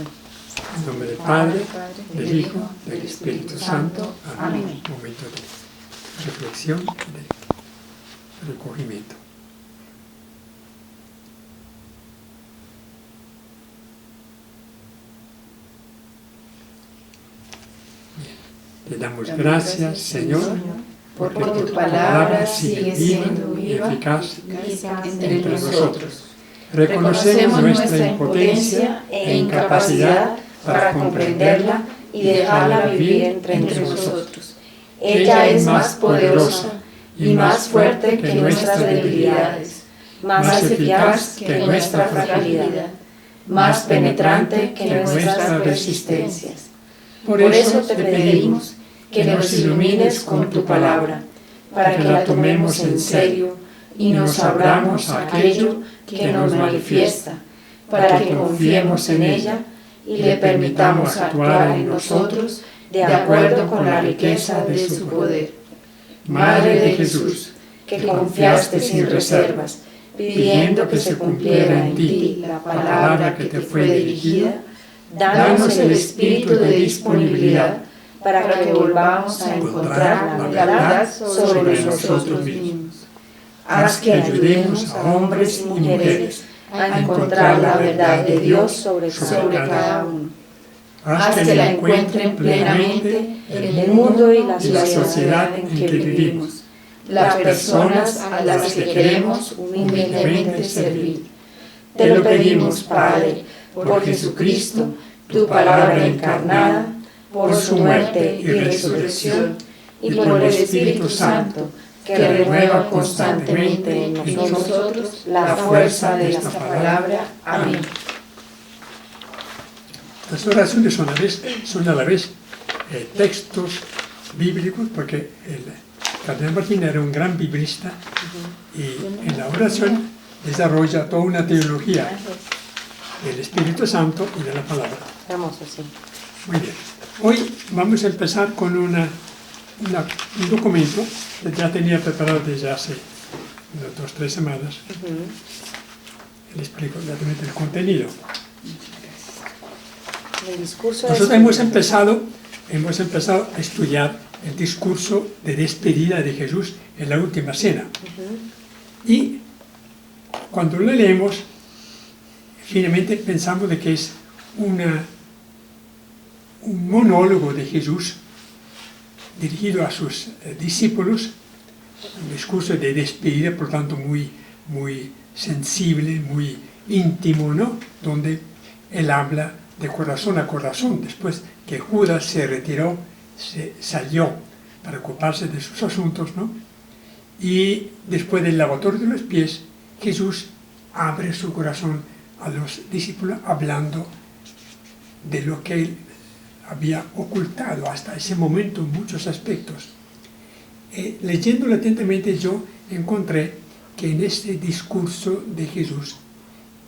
En nombre del Padre, del Hijo, del Espíritu Santo. Amén. Momento de reflexión, de recogimiento. Te damos gracias, Señor, porque tu palabra sigue siendo viva y eficaz entre nosotros. Reconocemos nuestra impotencia e incapacidad para comprenderla y dejarla vivir entre nosotros. Ella es más poderosa y más fuerte que nuestras debilidades, más eficaz que nuestra fragilidad, más penetrante que nuestras resistencias. Por eso te pedimos que nos ilumines con tu palabra, para que la tomemos en serio y nos abramos a aquello que nos manifiesta, para que confiemos en ella y le permitamos actuar en nosotros de acuerdo con la riqueza de su poder. Madre de Jesús, que confiaste sin reservas, pidiendo que se cumpliera en ti la palabra que te fue dirigida, danos el espíritu de disponibilidad para que volvamos a encontrar la verdad sobre nosotros mismos. Haz que ayudemos a hombres y mujeres a encontrar la verdad de Dios sobre cada uno. Haz que la encuentren plenamente el mundo y la sociedad en que vivimos, las personas a las que queremos humildemente servir. Te lo pedimos, Padre, por Jesucristo, tu palabra encarnada, por su muerte y resurrección, y por el Espíritu Santo, que renueva constantemente en nosotros la fuerza de esta palabra. Amén. Las oraciones son a la vez textos bíblicos, porque el cardenal Martín era un gran biblista y en la oración desarrolla toda una teología del Espíritu Santo y de la palabra. Hermoso, sí. Muy bien. Hoy vamos a empezar con un documento que ya tenía preparado desde hace 2 o 3 semanas. Le explico exactamente el contenido. El discurso. Nosotros hemos empezado a estudiar el discurso de despedida de Jesús en la última cena. Y cuando lo leemos, finalmente pensamos de que es un monólogo de Jesús dirigido a sus discípulos, un discurso de despedida, por tanto muy, muy sensible, muy íntimo, ¿no? Donde él habla de corazón a corazón, después que Judas se retiró, se salió para ocuparse de sus asuntos, ¿no? Y después del lavatorio de los pies, Jesús abre su corazón a los discípulos hablando de lo que él había ocultado hasta ese momento en muchos aspectos. Leyéndolo atentamente yo encontré que en este discurso de Jesús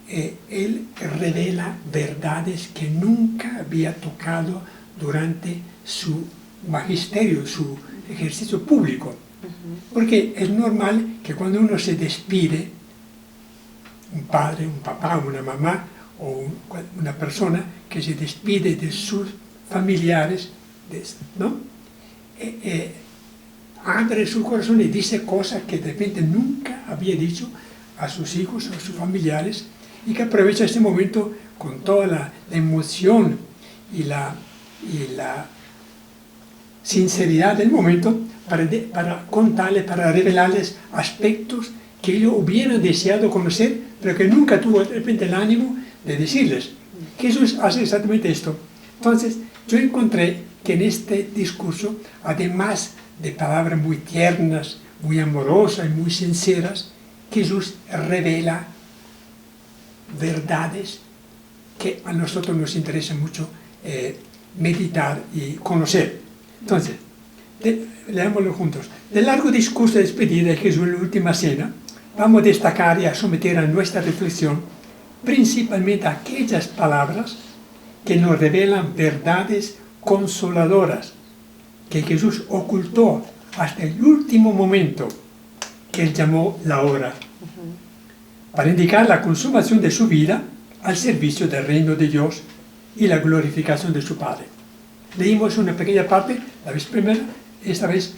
él revela verdades que nunca había tocado durante su magisterio, su ejercicio público. Porque es normal que cuando uno se despide, un padre, un papá, una mamá o una persona que se despide de sus familiares, ¿no? Abre su corazón y dice cosas que de repente nunca había dicho a sus hijos o a sus familiares, y que aprovecha este momento con toda la emoción y la sinceridad del momento para contarles, para revelarles aspectos que ellos hubieran deseado conocer, pero que nunca tuvo de repente el ánimo de decirles. Jesús hace exactamente esto. Entonces, yo encontré que en este discurso, además de palabras muy tiernas, muy amorosas y muy sinceras, Jesús revela verdades que a nosotros nos interesa mucho meditar y conocer. Entonces, leámoslo juntos. Del largo discurso de despedida de Jesús en la última cena, vamos a destacar y a someter a nuestra reflexión principalmente aquellas palabras que nos revelan verdades consoladoras que Jesús ocultó hasta el último momento que él llamó la hora, para indicar la consumación de su vida al servicio del reino de Dios y la glorificación de su Padre. Leímos una pequeña parte la vez primera, esta vez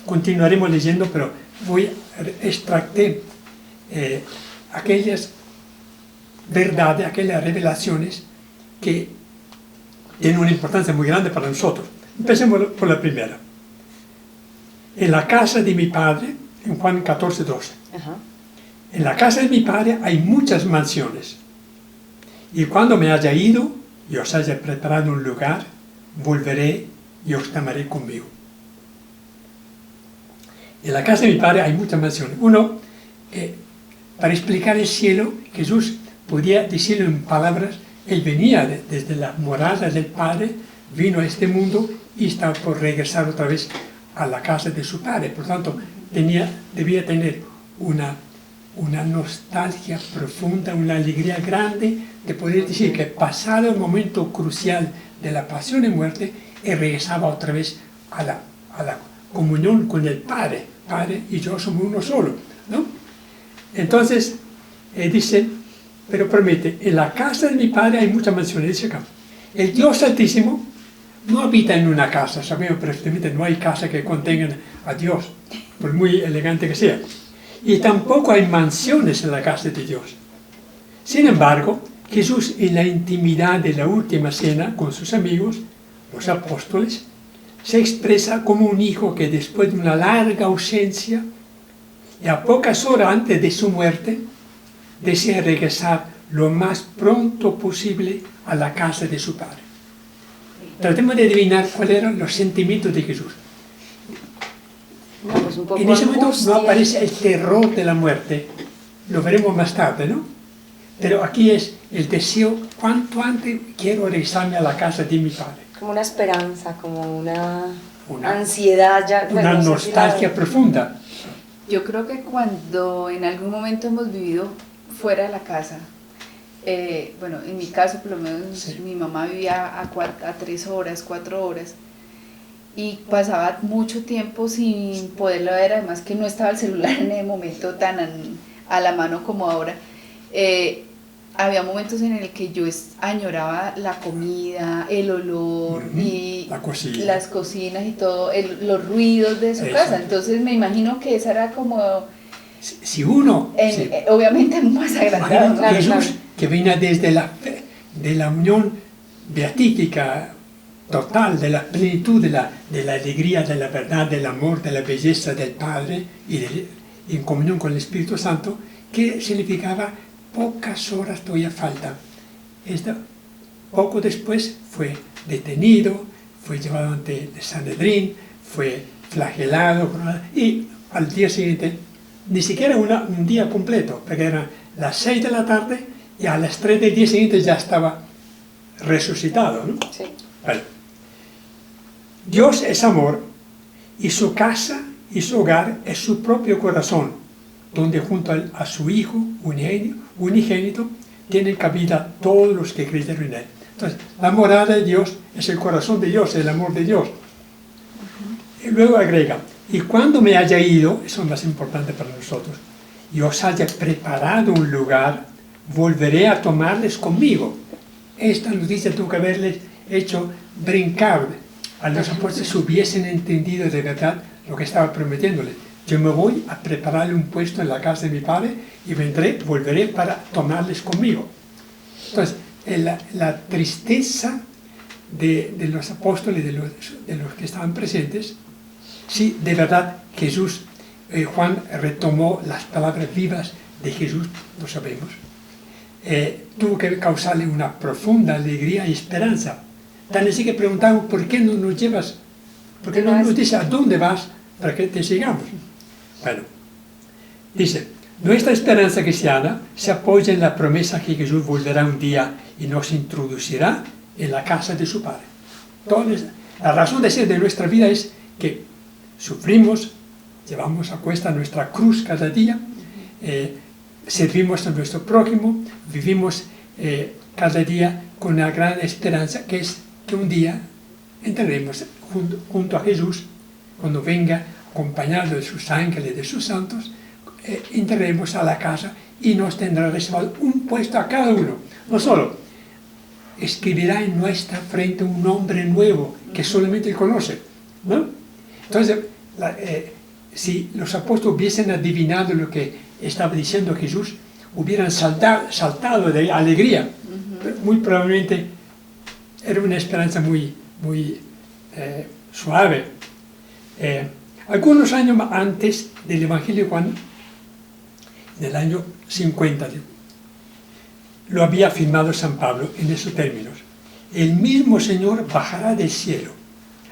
continuaremos leyendo, pero voy a extractar aquellas verdades, aquellas revelaciones que tienen una importancia muy grande para nosotros. Empecemos por la primera. En la casa de mi Padre, en Juan 14, 12. En la casa de mi Padre hay muchas mansiones. Y cuando me haya ido y os haya preparado un lugar, volveré y os tomaré conmigo. En la casa de mi Padre hay muchas mansiones. Uno, para explicar el cielo, Jesús podía decirlo en palabras. Él venía desde la morada del Padre, vino a este mundo y estaba por regresar otra vez a la casa de su Padre. Por tanto, debía tener una nostalgia profunda, una alegría grande de poder decir que pasado el momento crucial de la pasión y muerte, él regresaba otra vez a la comunión con el Padre. Padre y yo somos uno solo, ¿no? Entonces, dice, pero promete, en la casa de mi Padre hay muchas mansiones. Dice acá, el Dios Altísimo no habita en una casa. Sabemos perfectamente, no hay casa que contengan a Dios, por muy elegante que sea. Y tampoco hay mansiones en la casa de Dios. Sin embargo, Jesús, en la intimidad de la última cena con sus amigos, los apóstoles, se expresa como un hijo que después de una larga ausencia y a pocas horas antes de su muerte, desea regresar lo más pronto posible a la casa de su Padre. Tratemos de adivinar cuáles eran los sentimientos de Jesús. No, pues un poco en ese momento angustia. no aparece el terror de la muerte, lo veremos más tarde, ¿no? Pero aquí es el deseo, cuanto antes quiero regresarme a la casa de mi Padre. Como una esperanza, como una ansiedad, ya, una bueno, nostalgia profunda. Yo creo que cuando en algún momento hemos vivido fuera de la casa, bueno, en mi caso por lo menos sí. Mi mamá vivía a 3 horas, 4 horas, y pasaba mucho tiempo sin poderla ver, además que no estaba el celular en el momento tan a la mano como ahora. Había momentos en el que yo añoraba la comida, el olor y las cocinas y todo, los ruidos de su casa. Entonces me imagino que esa era como... Si uno... obviamente más agrandado, ¿no? Jesús, claro. Que venía desde de la unión beatífica total, de la plenitud, de la alegría, de la verdad, del amor, de la belleza del Padre y en comunión con el Espíritu Santo, que significaba pocas horas todavía faltan. Poco después fue detenido, fue llevado ante el Sanedrín, fue flagelado y al día siguiente, ni siquiera un día completo, porque eran las 6 de la tarde y a las 3 del día siguiente ya estaba resucitado, ¿no? Sí. Bueno. Dios es amor y su casa y su hogar es su propio corazón, donde junto a su Hijo unigénito tienen cabida todos los que creyeron en Él. Entonces, la morada de Dios es el corazón de Dios, el amor de Dios. Y luego agrega, y cuando me haya ido, eso es más importante para nosotros, y os haya preparado un lugar, volveré a tomarles conmigo. Esta noticia tuvo que haberles hecho brincar a los apóstoles si hubiesen entendido de verdad lo que estaba prometiéndoles. Yo me voy a prepararle un puesto en la casa de mi Padre y volveré para tomarles conmigo. Entonces, la tristeza de los apóstoles, de los que estaban presentes, sí, de verdad, Jesús, Juan retomó las palabras vivas de Jesús, lo sabemos. Tuvo que causarle una profunda alegría y esperanza. Tan así que preguntamos, ¿por qué no nos llevas? ¿Por qué no nos dices a dónde vas para que te sigamos? Bueno, dice, nuestra esperanza cristiana se apoya en la promesa que Jesús volverá un día y nos introducirá en la casa de su Padre. Entonces, la razón de ser de nuestra vida es que sufrimos, llevamos a cuesta nuestra cruz cada día, servimos a nuestro prójimo, vivimos cada día con una gran esperanza que es que un día entraremos junto a Jesús, cuando venga acompañado de sus ángeles, de sus santos, entraremos a la casa y nos tendrá reservado un puesto a cada uno. No solo escribirá en nuestra frente un nombre nuevo que solamente Él conoce, ¿no? Entonces, si los apóstoles hubiesen adivinado lo que estaba diciendo Jesús, hubieran saltado de alegría. Muy probablemente era una esperanza muy suave. Algunos años antes del Evangelio de Juan, en el año 50, lo había afirmado San Pablo en esos términos: el mismo Señor bajará del cielo,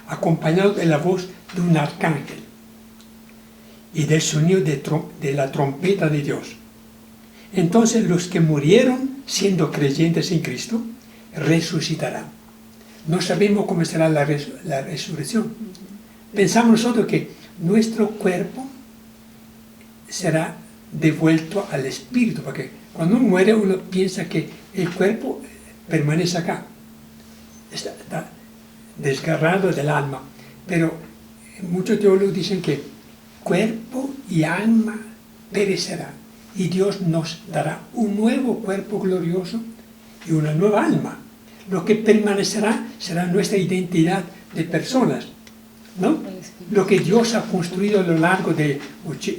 acompañado de la voz de un arcángel y del sonido de la trompeta de Dios. Entonces los que murieron siendo creyentes en Cristo resucitarán. No sabemos cómo será la resurrección. Pensamos nosotros que nuestro cuerpo será devuelto al espíritu, porque cuando uno muere uno piensa que el cuerpo permanece acá, está desgarrado del alma, pero muchos teólogos dicen que cuerpo y alma perecerán y Dios nos dará un nuevo cuerpo glorioso y una nueva alma. Lo que permanecerá será nuestra identidad de personas, ¿no? Lo que Dios ha construido a lo largo de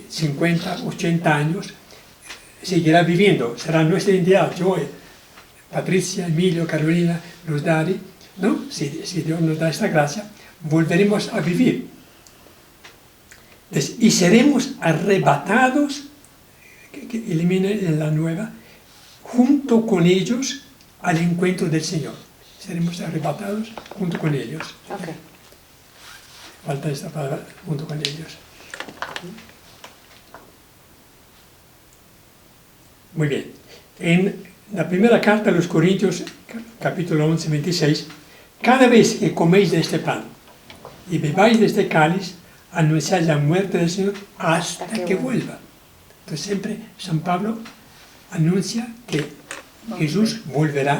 50, 80 años seguirá viviendo, será nuestra identidad. Yo, Patricia, Emilio, Carolina, Luz Dari, ¿no? Si Dios nos da esta gracia, volveremos a vivir. Entonces, y seremos arrebatados, que eliminen la nueva, junto con ellos al encuentro del Señor. Seremos arrebatados junto con ellos. Okay. Falta esta palabra, junto con ellos. Muy bien. En la primera carta a los Corintios, capítulo 11, 26, cada vez que coméis de este pan y bebáis de este cáliz, anunciáis la muerte del Señor hasta que vuelva. Entonces siempre San Pablo anuncia que Jesús volverá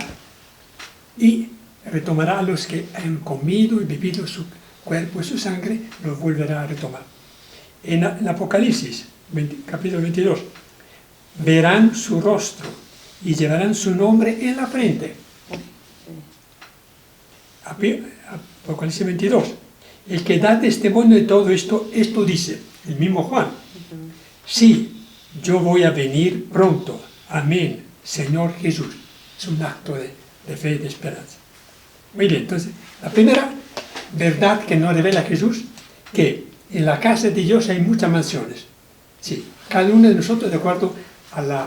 y retomará a los que han comido y bebido su cuerpo y su sangre, los volverá a retomar. En Apocalipsis, capítulo 22, verán su rostro y llevarán su nombre en la frente. Apocalipsis 22. El que da testimonio de todo esto dice, el mismo Juan: sí, yo voy a venir pronto. Amén, Señor Jesús. Es un acto de fe y de esperanza. Muy bien, entonces, la primera verdad que nos revela Jesús, que en la casa de Dios hay muchas mansiones. Sí, cada uno de nosotros, de acuerdo al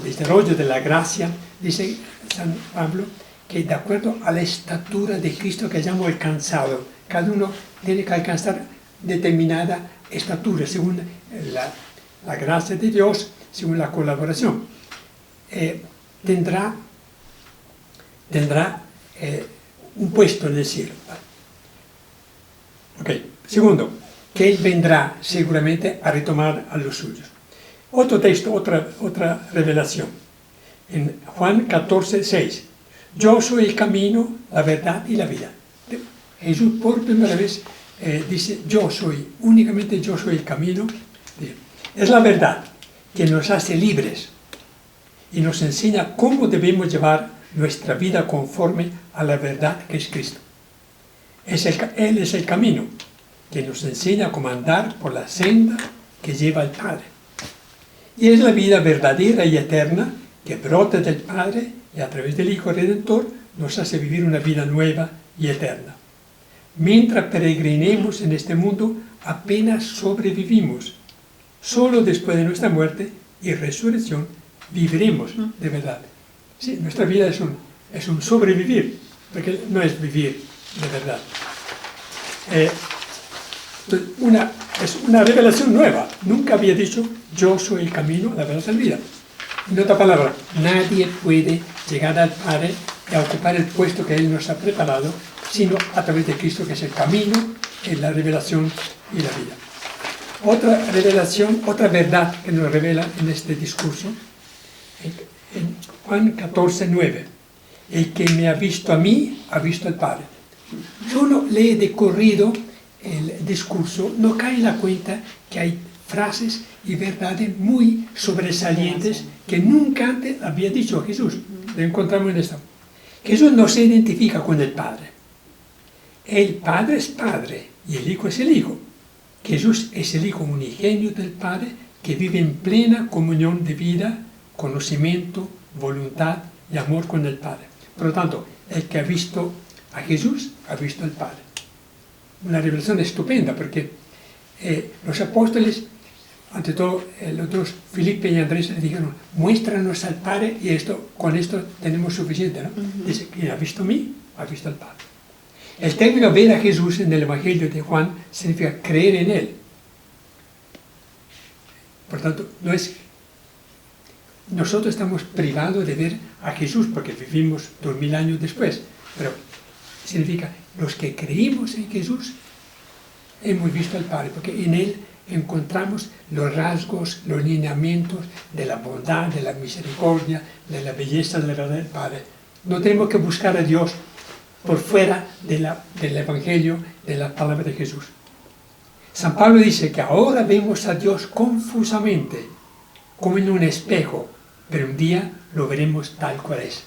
desarrollo de la gracia, dice San Pablo, que de acuerdo a la estatura de Cristo que hayamos alcanzado, cada uno tiene que alcanzar determinada estatura, según la gracia de Dios, según la colaboración. Tendrá un puesto en el cielo. Okay. Segundo, que Él vendrá seguramente a retomar a los suyos. Otro texto, otra revelación. En Juan 14, 6. Yo soy el camino, la verdad y la vida. Jesús por primera vez dice, únicamente yo soy el camino. Es la verdad que nos hace libres y nos enseña cómo debemos llevar nuestra vida conforme a la verdad que es Cristo. Él es el camino que nos enseña cómo andar por la senda que lleva al Padre. Y es la vida verdadera y eterna que brota del Padre y a través del Hijo Redentor nos hace vivir una vida nueva y eterna. Mientras peregrinemos en este mundo, apenas sobrevivimos. Solo después de nuestra muerte y resurrección viviremos de verdad. Sí, nuestra vida es un sobrevivir, porque no es vivir de verdad. Es una revelación nueva. Nunca había dicho, yo soy el camino, la verdad y la vida. En otra palabra, nadie puede llegar al Padre y a ocupar el puesto que Él nos ha preparado, sino a través de Cristo, que es el camino, es la revelación y la vida. Otra revelación, otra verdad que nos revela en este discurso, en Juan 14, 9. El que me ha visto a mí, ha visto al Padre. Si uno lee de corrido el discurso, no cae en la cuenta que hay frases y verdades muy sobresalientes que nunca antes había dicho Jesús. lo encontramos en esto. Jesús no se identifica con el Padre. El Padre es Padre y el Hijo es el Hijo. Jesús es el Hijo unigénito del Padre que vive en plena comunión de vida, conocimiento, voluntad y amor con el Padre. Por lo tanto, el que ha visto a Jesús ha visto al Padre. Una revelación estupenda porque los apóstoles, ante todo los dos, Felipe y Andrés, le dijeron, muéstranos al Padre y con esto tenemos suficiente, ¿no? Dice, quien ha visto a mí, ha visto al Padre. El término ver a Jesús en el Evangelio de Juan significa creer en Él. Por tanto, no es... Nosotros estamos privados de ver a Jesús porque vivimos 2000 años después, pero significa los que creímos en Jesús hemos visto al Padre, porque en Él encontramos los rasgos, los lineamientos de la bondad, de la misericordia, de la belleza de la verdad del Padre. No tenemos que buscar a Dios por fuera del Evangelio, de la palabra de Jesús. San Pablo dice que ahora vemos a Dios confusamente, como en un espejo, pero un día lo veremos tal cual es.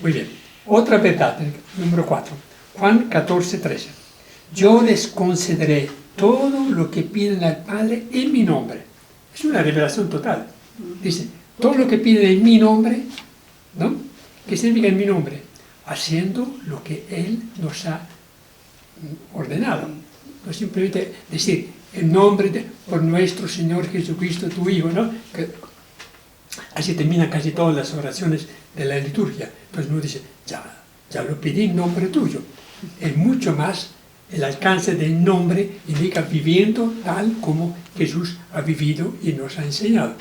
Muy bien. Otra verdad, número 4. Juan 14:13. Yo les concederé todo lo que piden al Padre en mi nombre. Es una revelación total. Dice, todo lo que piden en mi nombre, ¿no? ¿Qué significa en mi nombre? Haciendo lo que Él nos ha ordenado. No simplemente decir, en nombre por nuestro Señor Jesucristo, tu Hijo, ¿no? Que así terminan casi todas las oraciones de la liturgia. Pues uno dice, ya lo pedí en nombre tuyo. Es mucho más, el alcance del nombre indica viviendo tal como Jesús ha vivido y nos ha enseñado.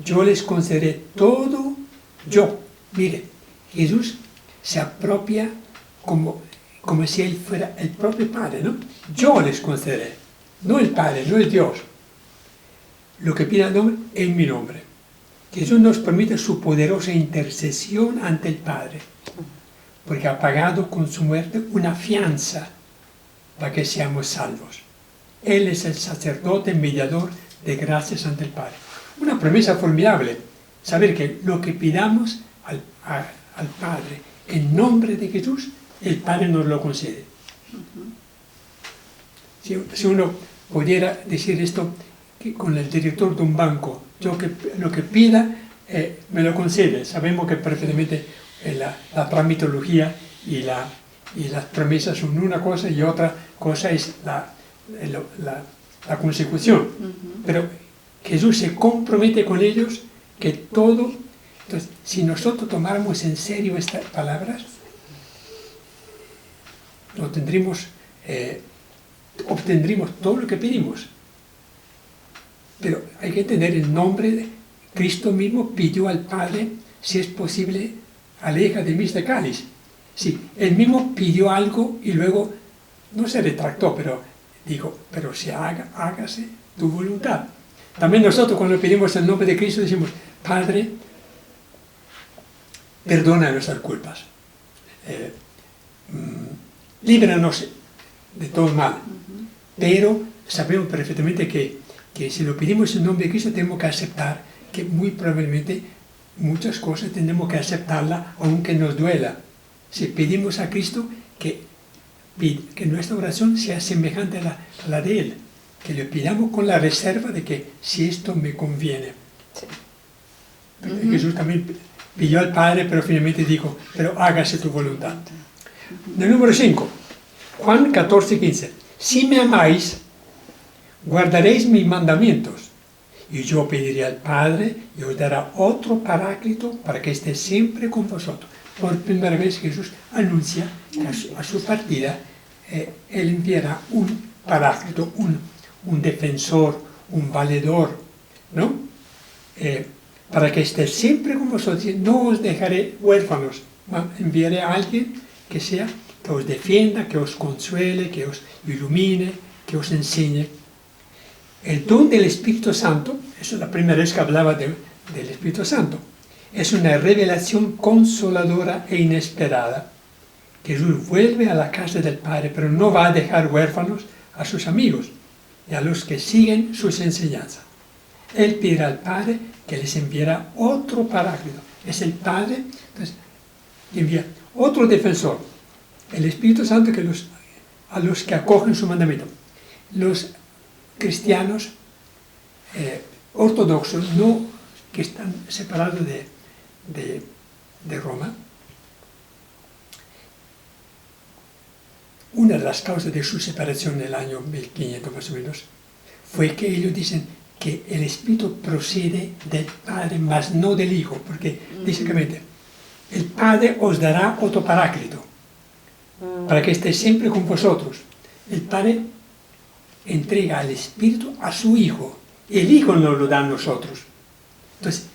Yo les concederé todo, yo. Mire, Jesús se apropia como si Él fuera el propio Padre, ¿no? Yo les concederé, no el Padre, no el Dios. Lo que pida el nombre, en mi nombre. Jesús nos permite su poderosa intercesión ante el Padre, porque ha pagado con su muerte una fianza para que seamos salvos. Él es el sacerdote mediador de gracias ante el Padre. Una promesa formidable, saber que lo que pidamos al Padre en nombre de Jesús, el Padre nos lo concede. Si uno pudiera decir esto con el director de un banco, lo que pida me lo concede. Sabemos que perfectamente la tramitología y las promesas son una cosa y otra cosa es la consecución. Pero Jesús se compromete con ellos que todo. Entonces, si nosotros tomáramos en serio estas palabras, obtendríamos todo lo que pedimos. Pero hay que tener el nombre de Cristo mismo pidió al Padre, si es posible, aleja de mí este cáliz. Sí, él mismo pidió algo y luego no se retractó, pero dijo, pero hágase tu voluntad. También nosotros cuando pedimos el nombre de Cristo decimos, Padre, perdona nuestras culpas. Líbranos de todo mal. Pero sabemos perfectamente que si lo pedimos en nombre de Cristo tenemos que aceptar que muy probablemente muchas cosas tenemos que aceptarlas aunque nos duela. Si pedimos a Cristo que nuestra oración sea semejante a la de Él, que le pidamos con la reserva de que si esto me conviene. Sí. Jesús también pidió al Padre, pero finalmente dijo, pero hágase tu voluntad. El número 5, Juan 14:15. Si me amáis, guardaréis mis mandamientos, y yo pediré al Padre y os dará otro paráclito para que esté siempre con vosotros. Por primera vez Jesús anuncia que a su partida Él enviará un paráclito, un defensor, un valedor, ¿no? Para que esté siempre con vosotros. No os dejaré huérfanos, enviaré a alguien que os defienda, que os consuele, que os ilumine, que os enseñe. El don del Espíritu Santo, eso es la primera vez que hablaba del Espíritu Santo, es una revelación consoladora e inesperada. Jesús vuelve a la casa del Padre, pero no va a dejar huérfanos a sus amigos y a los que siguen sus enseñanzas. Él pedirá al Padre que les enviará otro paráclito. es el Padre, entonces envía otro defensor, el Espíritu Santo, a los que acogen su mandamiento. Los cristianos ortodoxos, no, que están separados de Roma, una de las causas de su separación en el año 1500 más o menos, fue que ellos dicen que el Espíritu procede del Padre, mas no del Hijo, porque dice claramente, el Padre os dará otro Paráclito, para que esté siempre con vosotros. El Padre entrega al Espíritu a su Hijo, el Hijo nos lo da a nosotros. Entonces,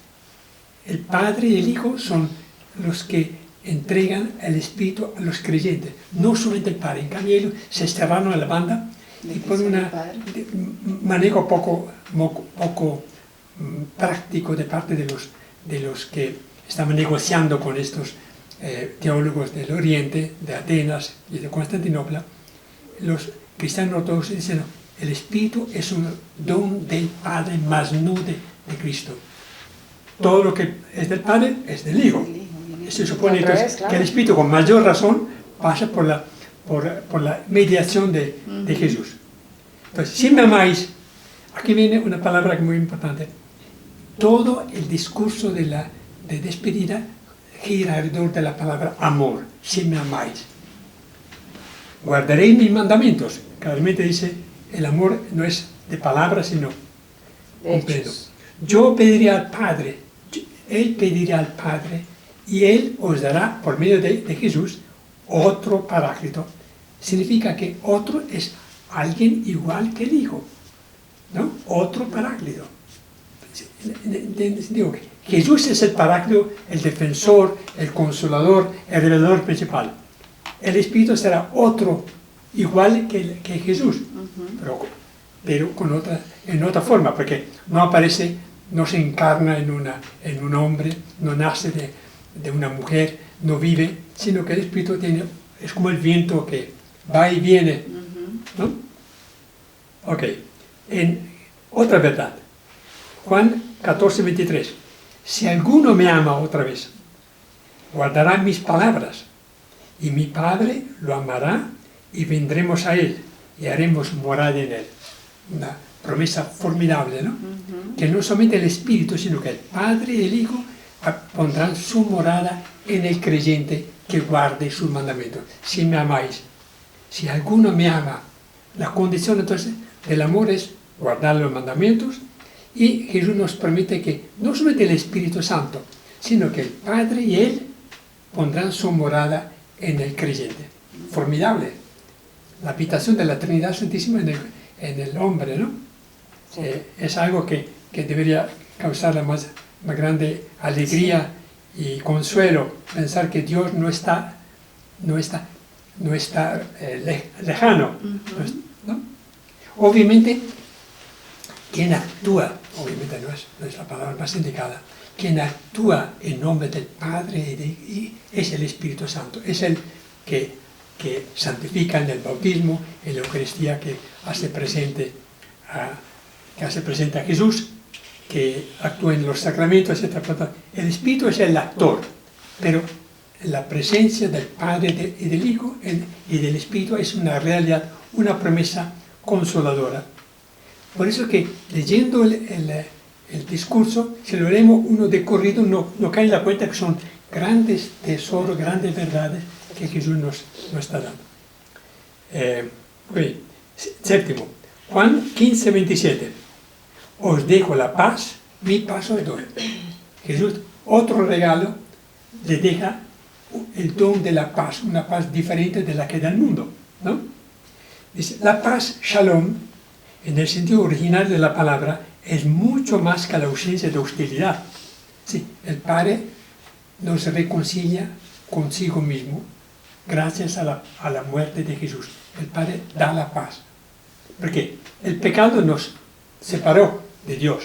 el Padre y el Hijo son los que entregan el Espíritu a los creyentes, no solamente el Padre. En cambio, ellos se cerraron a la banda y por un manejo poco práctico de parte de los que estaban negociando con estos teólogos del Oriente, de Atenas y de Constantinopla, los cristianos ortodoxos dicen, no, el Espíritu es un don del Padre, mas no de Cristo. Todo lo que es del Padre es del Hijo. Se supone entonces que el Espíritu con mayor razón pasa por la mediación de Jesús. Entonces, si me amáis, aquí viene una palabra muy importante. Todo el discurso de despedida gira alrededor de la palabra amor. Si me amáis, guardaréis mis mandamientos. Claramente dice, el amor no es de palabras, sino completo. Yo pediré al Padre, Él pedirá al Padre, y Él os dará, por medio de Jesús, otro Paráclito. Significa que otro es alguien igual que el Hijo, ¿no? Otro Paráclito. Digo que Jesús es el Paráclito, el defensor, el consolador, el revelador principal. El Espíritu será otro igual que Jesús, pero en otra forma, porque no aparece, no se encarna en un hombre, no nace de una mujer, no vive, sino que el Espíritu es como el viento que va y viene, ¿no? Ok, otra verdad, Juan 14, 23, si alguno me ama otra vez, guardará mis palabras, y mi Padre lo amará, y vendremos a él, y haremos morada en él. Una promesa formidable, ¿no? Que no solamente el Espíritu, sino que el Padre y el Hijo pondrán su morada en el creyente que guarde sus mandamientos. Si me amáis, si alguno me ama, la condición entonces del amor es guardar los mandamientos, y Jesús nos permite que no solamente el Espíritu Santo, sino que el Padre y Él pondrán su morada en el creyente. Formidable. La habitación de la Trinidad Santísima en el hombre, ¿no? Sí. Es algo que debería causar la más grande alegría y consuelo, pensar que Dios no está lejano, ¿no? Obviamente, quien actúa, obviamente no es la palabra más indicada, quien actúa en nombre del Padre es el Espíritu Santo, es el que santifica en el bautismo, en la Eucaristía, que hace presente a Jesús, que actúa en los sacramentos, etc. El Espíritu es el actor, pero la presencia del Padre y del Hijo y del Espíritu es una realidad, una promesa consoladora. Por eso que leyendo el discurso, si lo leemos uno de corrido, no cae en la cuenta que son grandes tesoros, grandes verdades que Jesús nos está dando. Séptimo, Juan 15, 27. Os dejo la paz, mi paz os doy. Jesús, otro regalo, le deja el don de la paz, una paz diferente de la que da el mundo, ¿no? Dice, la paz, shalom, en el sentido original de la palabra, es mucho más que la ausencia de hostilidad. Sí, el Padre nos reconcilia consigo mismo gracias a la muerte de Jesús. El Padre da la paz. Porque el pecado nos separó de Dios.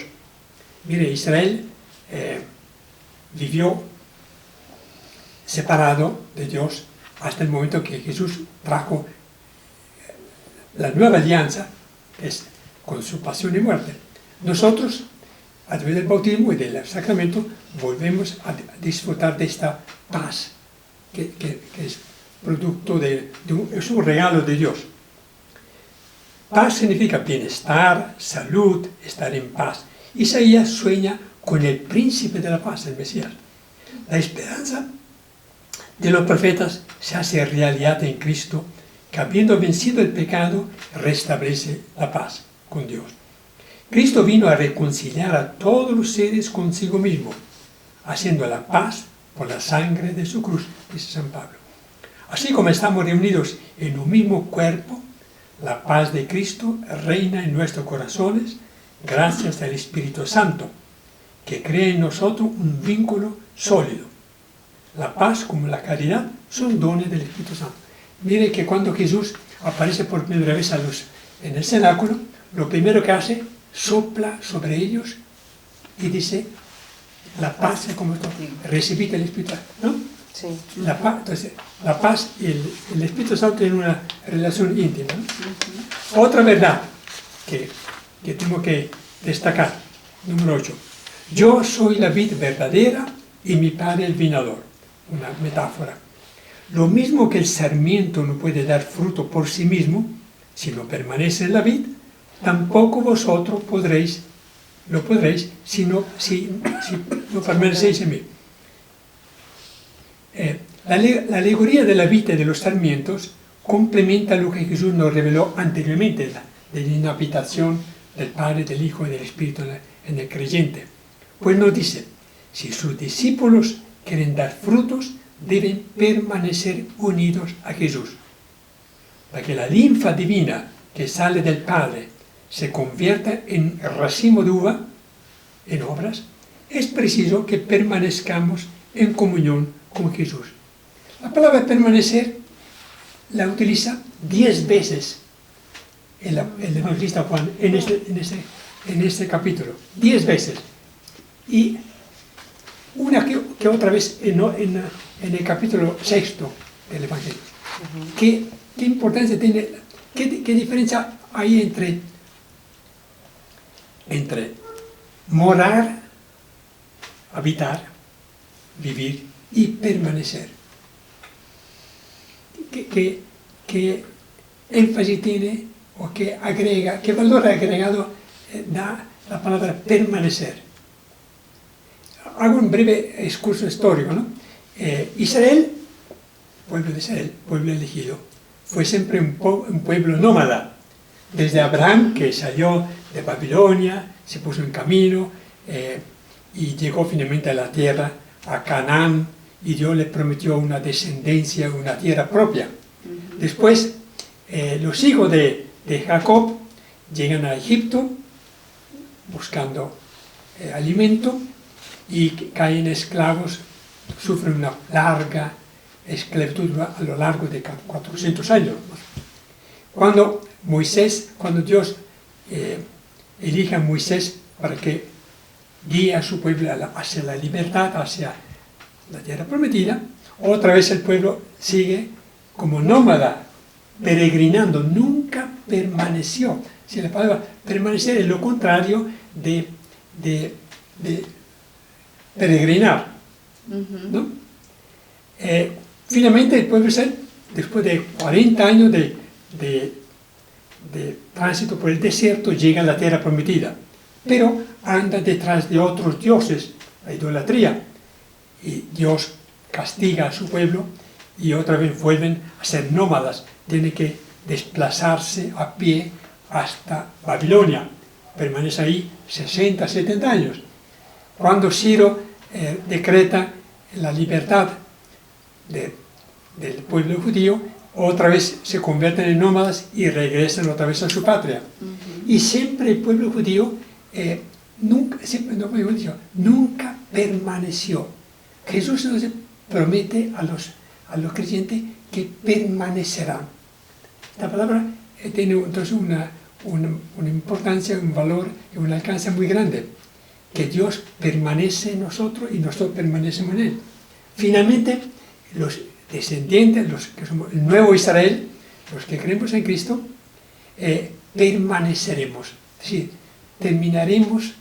Mire, Israel vivió separado de Dios hasta el momento que Jesús trajo la nueva alianza, que es con su pasión y muerte. Nosotros a través del bautismo y del sacramento, volvemos a disfrutar de esta paz, que es producto es un regalo de Dios. Paz significa bienestar, salud, estar en paz. Isaías sueña con el príncipe de la paz, el Mesías. La esperanza de los profetas se hace realidad en Cristo, que habiendo vencido el pecado, restablece la paz con Dios. Cristo vino a reconciliar a todos los seres consigo mismo, haciendo la paz por la sangre de su cruz, dice San Pablo. Así como estamos reunidos en un mismo cuerpo, la paz de Cristo reina en nuestros corazones gracias al Espíritu Santo, que crea en nosotros un vínculo sólido. La paz como la caridad son dones del Espíritu Santo. Mire que cuando Jesús aparece por primera vez en el cenáculo, lo primero que hace, sopla sobre ellos y dice, la paz es como esto, recibid el Espíritu Santo, ¿no? Sí. Entonces, la paz y el Espíritu Santo tienen una relación íntima, ¿no? Otra verdad que tengo que destacar, número 8. Yo soy la vid verdadera y mi padre el vinador. Una metáfora. Lo mismo que el sarmiento no puede dar fruto por sí mismo, si no permanece en la vid, tampoco vosotros lo podréis si no permanecéis en mí. La alegoría de la vid y de los sarmientos complementa lo que Jesús nos reveló anteriormente, de la inhabitación del Padre, del Hijo y del Espíritu en el creyente. Pues nos dice, si sus discípulos quieren dar frutos, deben permanecer unidos a Jesús. Para que la linfa divina que sale del Padre se convierta en racimo de uva, en obras, es preciso que permanezcamos en comunión con Jesús. La palabra permanecer la utiliza 10 veces el evangelista Juan en este capítulo. 10 veces. Y una que otra vez en el capítulo 6 del Evangelio. ¿Qué importancia tiene, qué diferencia hay entre morar, habitar, vivir y permanecer? ¿Qué énfasis tiene o qué valor agregado da la palabra permanecer? Hago un breve excurso histórico, ¿no? Israel, pueblo de Israel, pueblo elegido, fue siempre un pueblo nómada. Desde Abraham, que salió de Babilonia, se puso en camino y llegó finalmente a la tierra, a Canaán, y Dios le prometió una descendencia, una tierra propia. Después, los hijos de Jacob llegan a Egipto buscando alimento y caen esclavos, sufren una larga esclavitud a lo largo de 400 años. Cuando Dios elige a Moisés para que guíe a su pueblo hacia la libertad, hacia la tierra prometida, otra vez el pueblo sigue como nómada, peregrinando, nunca permaneció. Si la palabra permanecer es lo contrario de peregrinar, ¿no? Finalmente el pueblo Israel, después de 40 años de tránsito por el desierto, llega a la tierra prometida, pero anda detrás de otros dioses, la idolatría, y Dios castiga a su pueblo y otra vez vuelven a ser nómadas, tienen que desplazarse a pie hasta Babilonia, permanece ahí 60, 70 años. Cuando Ciro decreta la libertad del pueblo judío, otra vez se convierten en nómadas y regresan otra vez a su patria. Y siempre el pueblo judío nunca permaneció. Jesús nos promete a los creyentes que permanecerán. Esta palabra tiene entonces una importancia, un valor y un alcance muy grande, que Dios permanece en nosotros y nosotros permanecemos en Él. Finalmente, los descendientes, los que somos el nuevo Israel, los que creemos en Cristo, permaneceremos. Es decir, terminaremos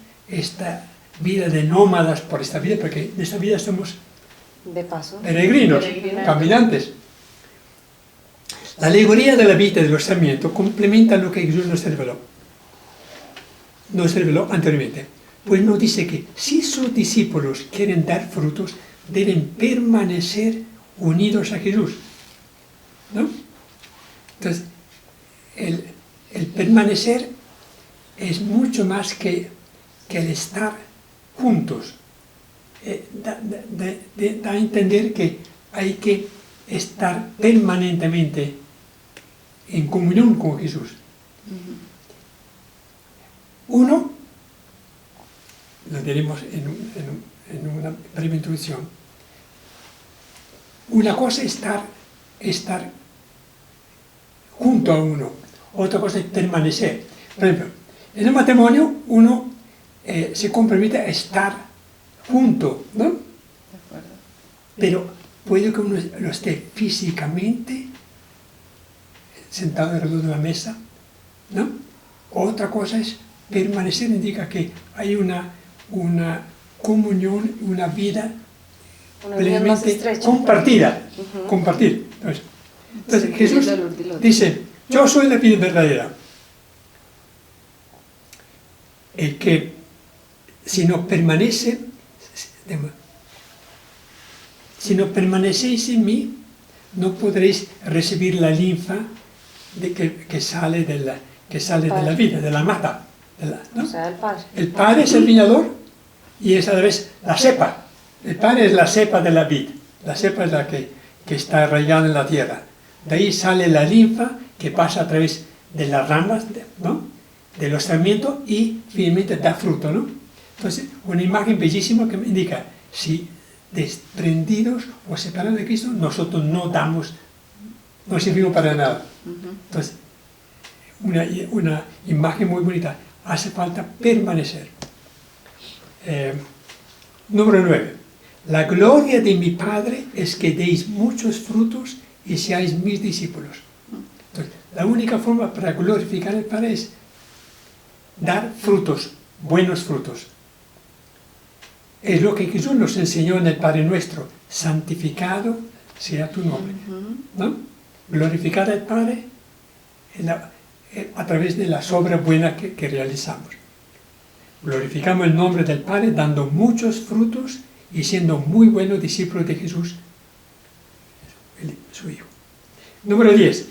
vida de nómadas por esta vida, porque en esta vida somos De paso. peregrinos, caminantes. La alegoría de la vida y de los sarmientos complementa lo que Jesús nos reveló anteriormente. Pues nos dice que si sus discípulos quieren dar frutos, deben permanecer unidos a Jesús, ¿no? Entonces, el permanecer es mucho más que el estar juntos. Da a entender que hay que estar permanentemente en comunión con Jesús. Uno, lo diremos en una breve introducción, una cosa es estar junto a uno, otra cosa es permanecer. Por ejemplo, en el matrimonio uno se compromete a estar junto, ¿no? De acuerdo. Pero puede que uno lo esté físicamente sentado alrededor de una mesa, ¿no? Otra cosa es permanecer, indica que hay una comunión, una vida Una unión más plenamente estrecha. compartida. Ujú. Compartir. Entonces Sí, Jesús el dolor del otro. dice, yo soy la vida verdadera. El que si no permanecéis en mí, no podréis recibir la linfa que sale de la vida, de la mata. ¿No? O sea, el Padre. El Padre es el viñador y es a la vez la cepa. El Padre es la cepa de la vid. La cepa es la que está arraigada en la tierra. De ahí sale la linfa que pasa a través de las ramas, ¿no? De los sarmientos y finalmente da fruto, ¿no? Entonces, una imagen bellísima que me indica, si desprendidos o separados de Cristo, nosotros no servimos para nada. Entonces, una imagen muy bonita. Hace falta permanecer. Número 9. La gloria de mi Padre es que deis muchos frutos y seáis mis discípulos. Entonces, la única forma para glorificar al Padre es dar frutos, buenos frutos. Es lo que Jesús nos enseñó en el Padre Nuestro. Santificado sea tu nombre, ¿no? Glorificar al Padre a través de las obras buenas que realizamos. Glorificamos el nombre del Padre dando muchos frutos y siendo muy buenos discípulos de Jesús, su Hijo. Número 10.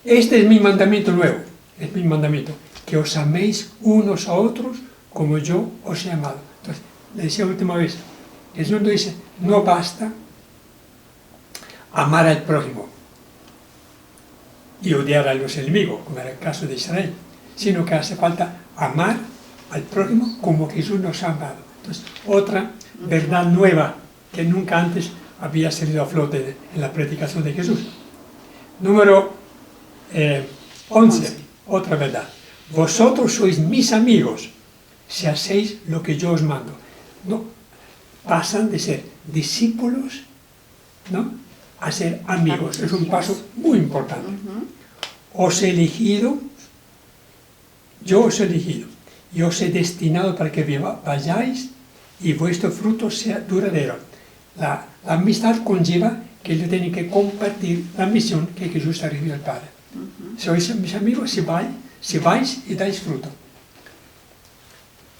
Este es mi mandamiento nuevo, es mi mandamiento, que os améis unos a otros como yo os he amado. Entonces, le decía la última vez, Jesús nos dice, no basta amar al prójimo y odiar a los enemigos, como era el caso de Israel, sino que hace falta amar al prójimo como Jesús nos ha amado. Entonces, otra verdad nueva que nunca antes había salido a flote en la predicación de Jesús. Número 11, otra verdad. Vosotros sois mis amigos si hacéis lo que yo os mando. No, pasan de ser discípulos, ¿no?, a ser amigos. Es un paso muy importante. Os he elegido, yo os he elegido, y os he destinado para que vayáis y vuestro fruto sea duradero. La amistad conlleva que ellos tienen que compartir la misión que Jesús ha recibido al Padre. Sois mis amigos si vais y dais fruto.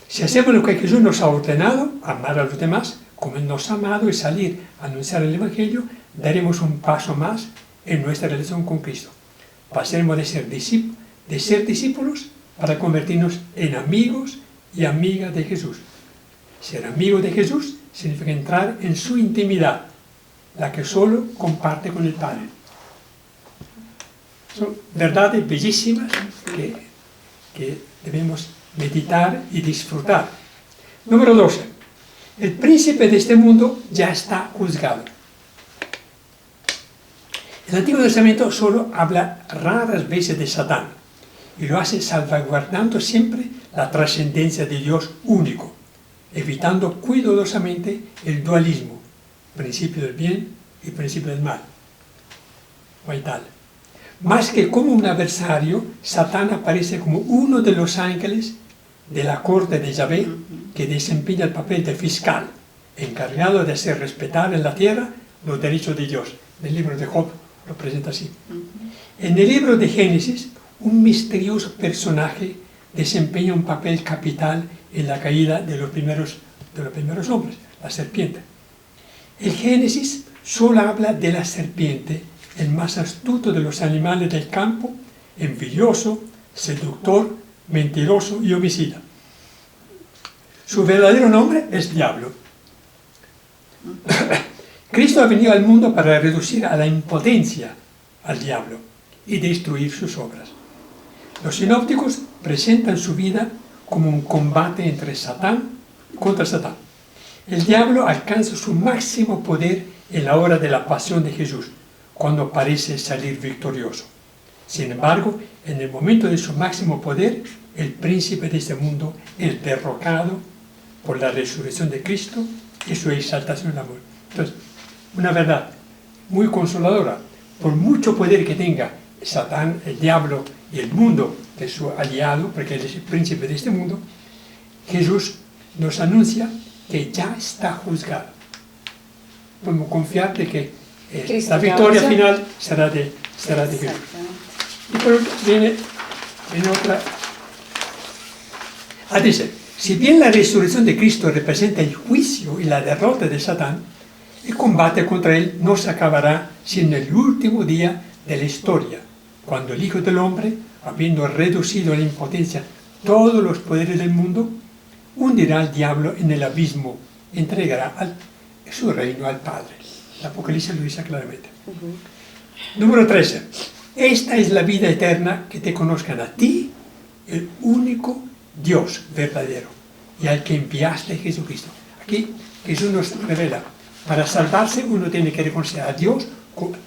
Si hacemos lo que Jesús nos ha ordenado, amar a los demás, como Él nos ha amado y salir a anunciar el Evangelio, daremos un paso más en nuestra relación con Cristo. Pasaremos de ser discípulos para convertirnos en amigos y amigas de Jesús. Ser amigo de Jesús significa entrar en su intimidad, la que solo comparte con el Padre. Son verdades bellísimas que debemos meditar y disfrutar. Número 12. El príncipe de este mundo ya está juzgado. El Antiguo Testamento solo habla raras veces de Satán y lo hace salvaguardando siempre la trascendencia de Dios único, evitando cuidadosamente el dualismo, principio del bien y principio del mal. Vital. Más que como un adversario, Satán aparece como uno de los ángeles de la corte de Yahvé, que desempeña el papel de fiscal, encargado de hacer respetar en la tierra los derechos de Dios. En el libro de Job lo presenta así. En el libro de Génesis, un misterioso personaje desempeña un papel capital en la caída de los primeros hombres, la serpiente. El Génesis solo habla de la serpiente, el más astuto de los animales del campo, envidioso, seductor, mentiroso y homicida. Su verdadero nombre es Diablo. Cristo ha venido al mundo para reducir a la impotencia al diablo y destruir sus obras. Los sinópticos presentan su vida como un combate entre Satán contra Satán. El diablo alcanza su máximo poder en la hora de la pasión de Jesús, cuando parece salir victorioso. Sin embargo, en el momento de su máximo poder, el príncipe de este mundo es derrocado por la resurrección de Cristo y su exaltación al amor. Entonces, una verdad muy consoladora. Por mucho poder que tenga Satán, el diablo y el mundo, que es su aliado, porque él es el príncipe de este mundo, Jesús nos anuncia que ya está juzgado. Podemos confiar de que la victoria final será de Jesús. Y por último viene otra. Dice, si bien la resurrección de Cristo representa el juicio y la derrota de Satán, el combate contra él no se acabará sino en el último día de la historia, cuando el Hijo del Hombre, habiendo reducido a la impotencia todos los poderes del mundo, hundirá al diablo en el abismo, entregará su reino al Padre. El Apocalipsis lo dice claramente. Número 13. Esta es la vida eterna, que te conozcan a ti, el único Dios verdadero, y al que enviaste Jesucristo. Aquí Jesús nos revela, para salvarse uno tiene que reconocer a Dios,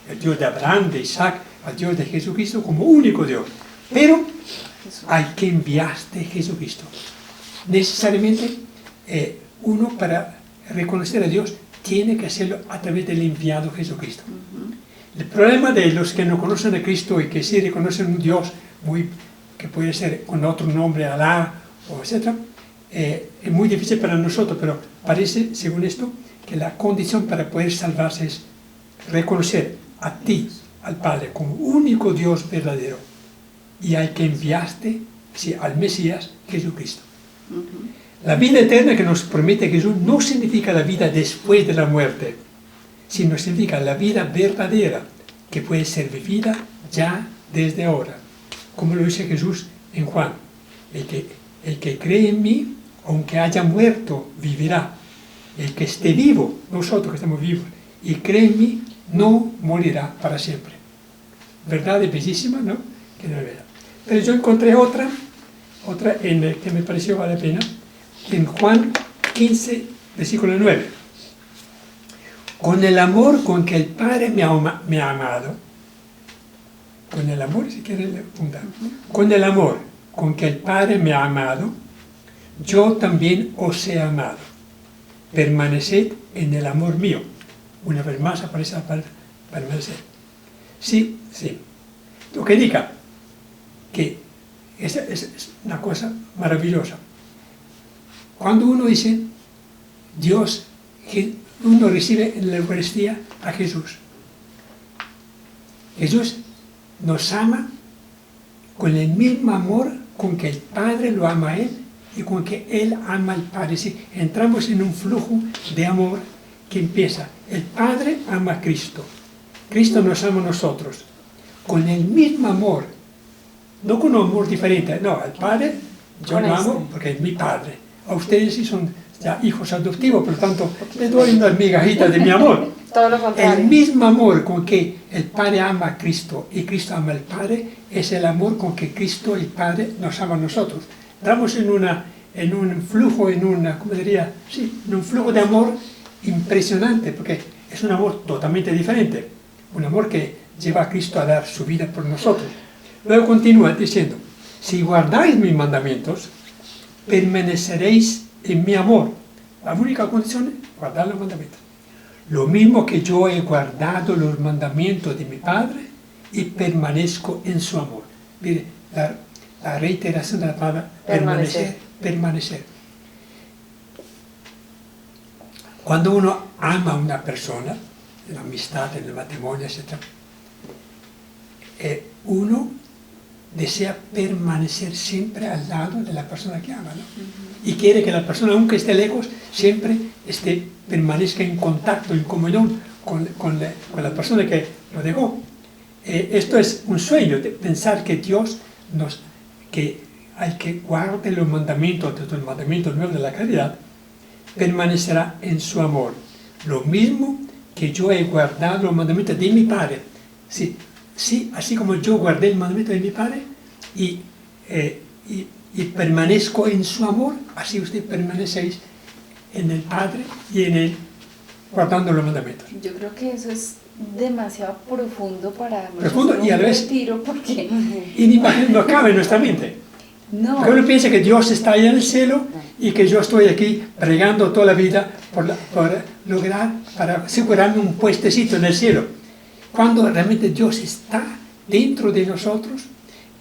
el Dios de Abraham, de Isaac, al Dios de Jesucristo como único Dios. Pero al que enviaste Jesucristo. Necesariamente uno, para reconocer a Dios, tiene que hacerlo a través del enviado Jesucristo. El problema de los que no conocen a Cristo y que sí reconocen un Dios que puede ser con otro nombre, Alá, o etc., es muy difícil para nosotros, pero parece, según esto, que la condición para poder salvarse es reconocer a ti, al Padre, como único Dios verdadero, y al que enviaste, sí, al Mesías, Jesucristo. La vida eterna que nos promete Jesús no significa la vida después de la muerte, sino significa la vida verdadera, que puede ser vivida ya desde ahora. Como lo dice Jesús en Juan, el que cree en mí, aunque haya muerto, vivirá. El que esté vivo, nosotros que estamos vivos, y cree en mí, no morirá para siempre. Verdad es bellísima, ¿no? Que no es verdad. Pero yo encontré otra que me pareció vale la pena, en Juan 15, versículo 9. Con el amor con que el Padre me ha amado, con el amor, si quieren apuntar, con el amor con que el Padre me ha amado, yo también os he amado. Permaneced en el amor mío. Una vez más aparece la palabra permanecer. Sí. Lo que diga que es una cosa maravillosa. Cuando uno dice Dios, uno recibe en la Eucaristía a Jesús. Jesús nos ama con el mismo amor con que el Padre lo ama a Él y con que Él ama al Padre. Sí, entramos en un flujo de amor que empieza. El Padre ama a Cristo. Cristo nos ama a nosotros. Con el mismo amor. No con un amor diferente. No, al Padre yo lo amo porque es mi Padre. A ustedes sí son ya hijos adoptivos, por lo tanto, les doy unas migajitas de mi amor. Todo lo contrario. El mismo amor con que el Padre ama a Cristo y Cristo ama al Padre es el amor con que Cristo, el Padre, nos ama a nosotros. Estamos en un flujo, en un flujo de amor impresionante, porque es un amor totalmente diferente. Un amor que lleva a Cristo a dar su vida por nosotros. Luego continúa diciendo, si guardáis mis mandamientos, permaneceréis en mi amor. La única condición es guardar los mandamientos. Lo mismo que yo he guardado los mandamientos de mi Padre y permanezco en su amor. Mire, la reiteración de la palabra permanecer. permanecer. Cuando uno ama a una persona, en la amistad, en el matrimonio, etc., uno desea permanecer siempre al lado de la persona que ama, ¿no? Y quiere que la persona, aunque esté lejos, siempre permanezca en contacto, en comunión con la persona que lo dejó. Esto es un sueño, de pensar que Dios que al que guarde los mandamientos, el mandamiento nuevo de la caridad, permanecerá en su amor. Lo mismo que yo he guardado los mandamientos de mi Padre. Sí, así como yo guardé el mandamiento de mi Padre y permanezco en su amor, así ustedes permanecéis en el Padre y en Él, guardando los mandamientos. Yo creo que eso es demasiado profundo para profundo y a la vez retiro, porque inimaginable, no cabe en nuestra mente. No. Porque uno piensa que Dios está ahí en el cielo y que yo estoy aquí pregando toda la vida para asegurarme un puestecito en el cielo. Cuando realmente Dios está dentro de nosotros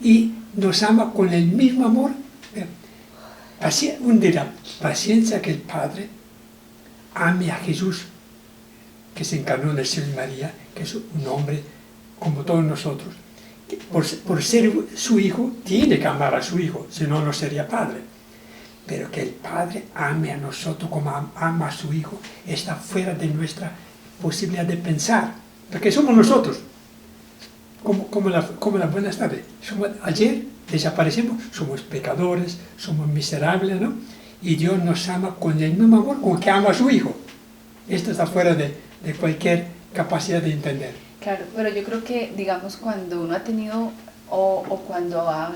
y nos ama con el mismo amor. Uno dirá, paciencia que el Padre ame a Jesús, que se encarnó en el Señor y María, que es un hombre como todos nosotros. Por ser su hijo, tiene que amar a su hijo, si no, no sería padre. Pero que el Padre ame a nosotros como ama a su hijo, está fuera de nuestra posibilidad de pensar, porque somos nosotros, como la buenas tardes. Ayer desaparecemos, somos pecadores, somos miserables, ¿no? Y Dios nos ama con el mismo amor con que ama a su hijo. Esto está fuera de cualquier capacidad de entender. Claro, pero yo creo que, digamos, cuando uno ha tenido o cuando han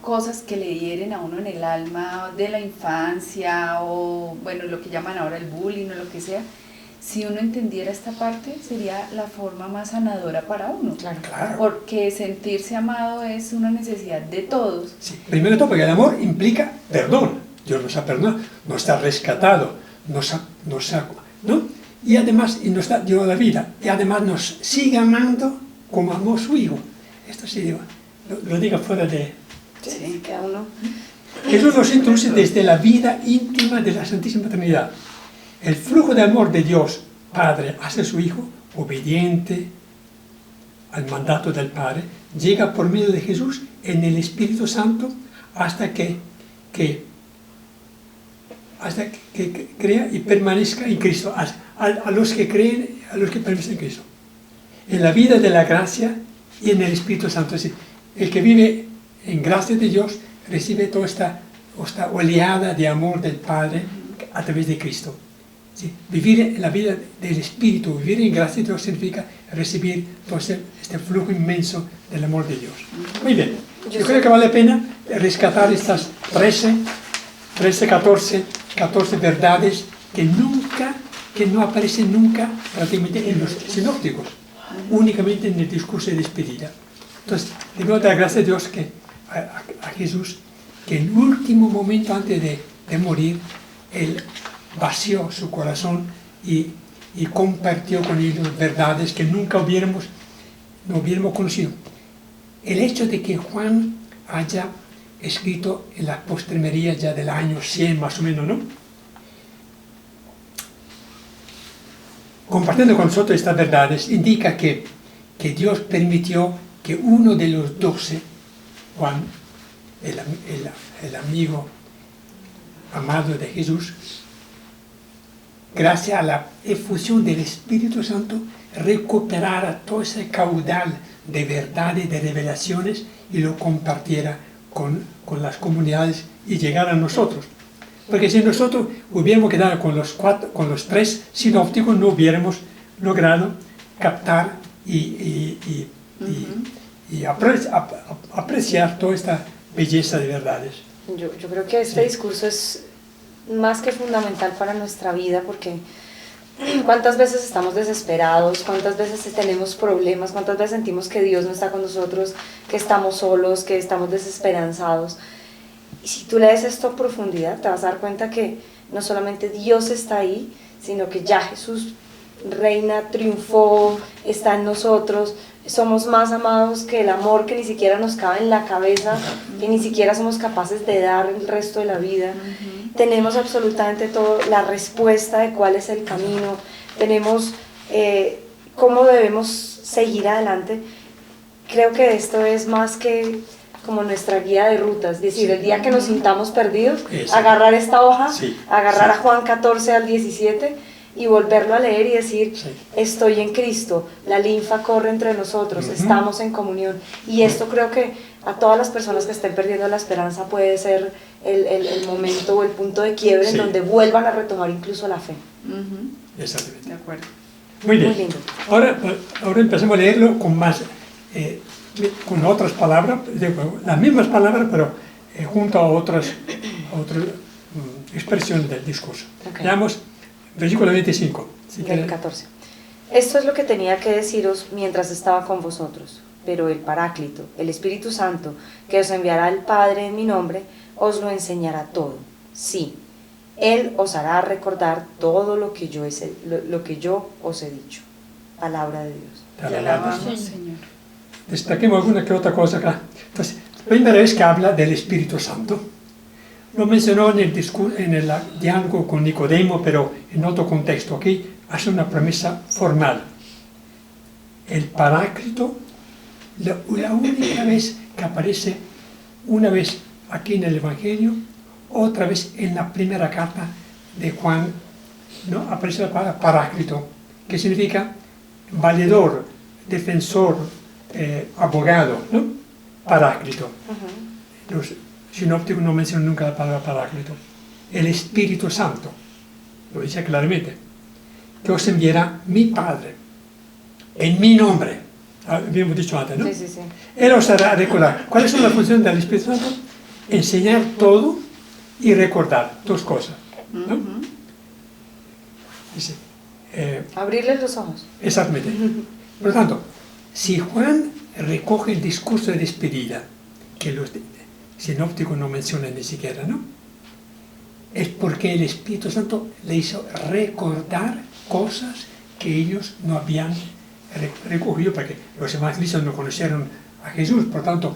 cosas que le hieren a uno en el alma de la infancia o, bueno, lo que llaman ahora el bullying o lo que sea, si uno entendiera esta parte, sería la forma más sanadora para uno. Claro. Porque sentirse amado es una necesidad de todos. Sí, primero de todo, porque el amor implica perdón. Dios nos ha perdonado, nos ha rescatado, ¿no? Y además nos dio la vida, y además nos sigue amando como amó su hijo. Esto sí, lo diga fuera de... Sí, cada uno. Eso nos introduce desde la vida íntima de la Santísima Trinidad. El flujo de amor de Dios, Padre, hacia su Hijo, obediente al mandato del Padre, llega por medio de Jesús en el Espíritu Santo hasta que crea y permanezca en Cristo, a los que creen, a los que permanecen en Cristo. En la vida de la gracia y en el Espíritu Santo. Es decir, el que vive en gracia de Dios recibe toda esta oleada de amor del Padre a través de Cristo. ¿Sí? Vivir en la vida del Espíritu, vivir en gracia de Dios significa recibir todo este flujo inmenso del amor de Dios. Muy bien, yo creo que vale la pena rescatar estas 14 verdades que no aparecen nunca prácticamente en los sinópticos, únicamente en el discurso de despedida. Entonces, debemos dar gracias a Dios a Jesús, que en el último momento antes de morir, Él vació su corazón y compartió con ellos verdades que nunca hubiéramos conocido. El hecho de que Juan haya escrito en la postremería ya del año 100 más o menos, ¿no? Compartiendo con nosotros estas verdades, indica que Dios permitió que uno de los 12, Juan, el amigo amado de Jesús, gracias a la efusión del Espíritu Santo, recuperara todo ese caudal de verdades, de revelaciones, y lo compartiera con las comunidades y llegara a nosotros. Porque si nosotros hubiéramos quedado con los 3 sinópticos, no hubiéramos logrado captar y apreciar toda esta belleza de verdades. Yo creo que este discurso es más que fundamental para nuestra vida, porque cuántas veces estamos desesperados, cuántas veces tenemos problemas, cuántas veces sentimos que Dios no está con nosotros, que estamos solos, que estamos desesperanzados. Y si tú lees esto a profundidad, te vas a dar cuenta que no solamente Dios está ahí, sino que ya Jesús reina, triunfó, está en nosotros, somos más amados que el amor que ni siquiera nos cabe en la cabeza, que ni siquiera somos capaces de dar el resto de la vida. Tenemos absolutamente todo, la respuesta de cuál es el camino, tenemos cómo debemos seguir adelante. Creo que esto es más que como nuestra guía de rutas, es decir, el día que nos sintamos perdidos, agarrar esta hoja, agarrar a Juan 14 al 17 y volverlo a leer y decir, estoy en Cristo, la linfa corre entre nosotros, estamos en comunión. Y esto creo que a todas las personas que estén perdiendo la esperanza puede ser el momento o el punto de quiebre en donde vuelvan a retomar incluso la fe. Exactamente. De acuerdo. Muy bien. Muy lindo. Ahora empecemos a leerlo con más, con otras palabras, las mismas palabras, pero junto a otras expresiones del discurso. Okay. Veamos versículo 25. Del 14. Esto es lo que tenía que deciros mientras estaba con vosotros, pero el Paráclito, el Espíritu Santo, que os enviará el Padre en mi nombre, os lo enseñará todo. Sí, Él os hará recordar todo lo que yo os he dicho. Palabra de Dios. Te alabamos, Señor. Destaquemos alguna que otra cosa acá. Entonces, la primera vez que habla del Espíritu Santo. Lo mencionó en el diálogo con Nicodemo, pero en otro contexto. Aquí hace una promesa formal. El Paráclito, la única vez que aparece, una vez aquí en el Evangelio, otra vez en la primera carta de Juan, ¿no? Aparece la palabra Paráclito, que significa valedor, defensor, abogado, ¿no? Paráclito. Los sinópticos no mencionan nunca la palabra Paráclito. El Espíritu Santo, lo dice claramente, que os enviará mi Padre, en mi nombre. Habíamos dicho antes, ¿no? Sí. Él os hará recordar. ¿Cuáles son las funciones del Espíritu Santo? Enseñar todo y recordar dos cosas, ¿no? Dice, abrirles los ojos. exactamente. Por lo tanto, si Juan recoge el discurso de despedida, que los sinópticos no mencionan ni siquiera, ¿no? Es porque el Espíritu Santo le hizo recordar cosas que ellos no habían recogido, porque los evangelistas no conocieron a Jesús, por tanto,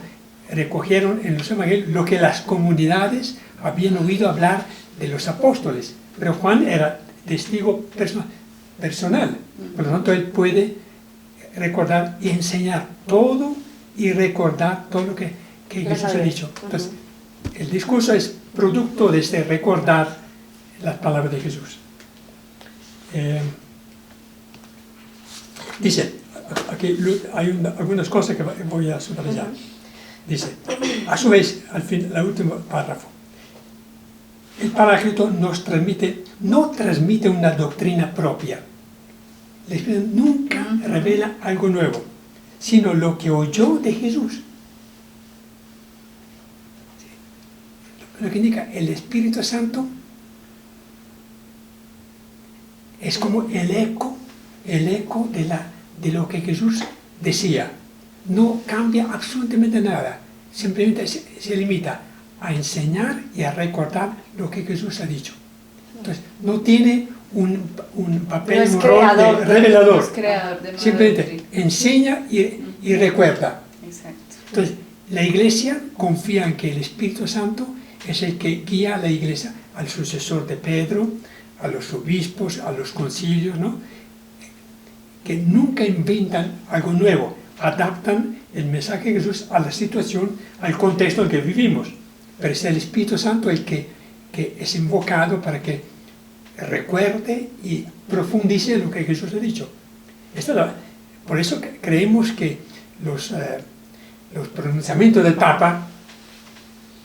recogieron en los evangelios lo que las comunidades habían oído hablar de los apóstoles, pero Juan era testigo personal, por lo tanto, él puede recordar y enseñar todo y recordar todo lo que Jesús ha dicho. Entonces, el discurso es producto de este recordar las palabras de Jesús. Dice, aquí hay algunas cosas que voy a subrayar. Dice, a su vez, al fin, el último párrafo, el Paráclito no transmite una doctrina propia. El Espíritu nunca revela algo nuevo, sino lo que oyó de Jesús. Lo que indica el Espíritu Santo es como el eco de lo que Jesús decía. No cambia absolutamente nada, simplemente se limita a enseñar y a recordar lo que Jesús ha dicho. Entonces, no tiene un papel, un rol de revelador. No es creador de simplemente enseña y recuerda. Exacto. Entonces, la Iglesia confía en que el Espíritu Santo es el que guía a la Iglesia, al sucesor de Pedro, a los obispos, a los concilios, ¿no? Que nunca inventan algo nuevo, adaptan el mensaje de Jesús a la situación, al contexto en que vivimos. Pero es el Espíritu Santo el que es invocado para que recuerde y profundice lo que Jesús ha dicho. Por eso creemos que los pronunciamientos del Papa,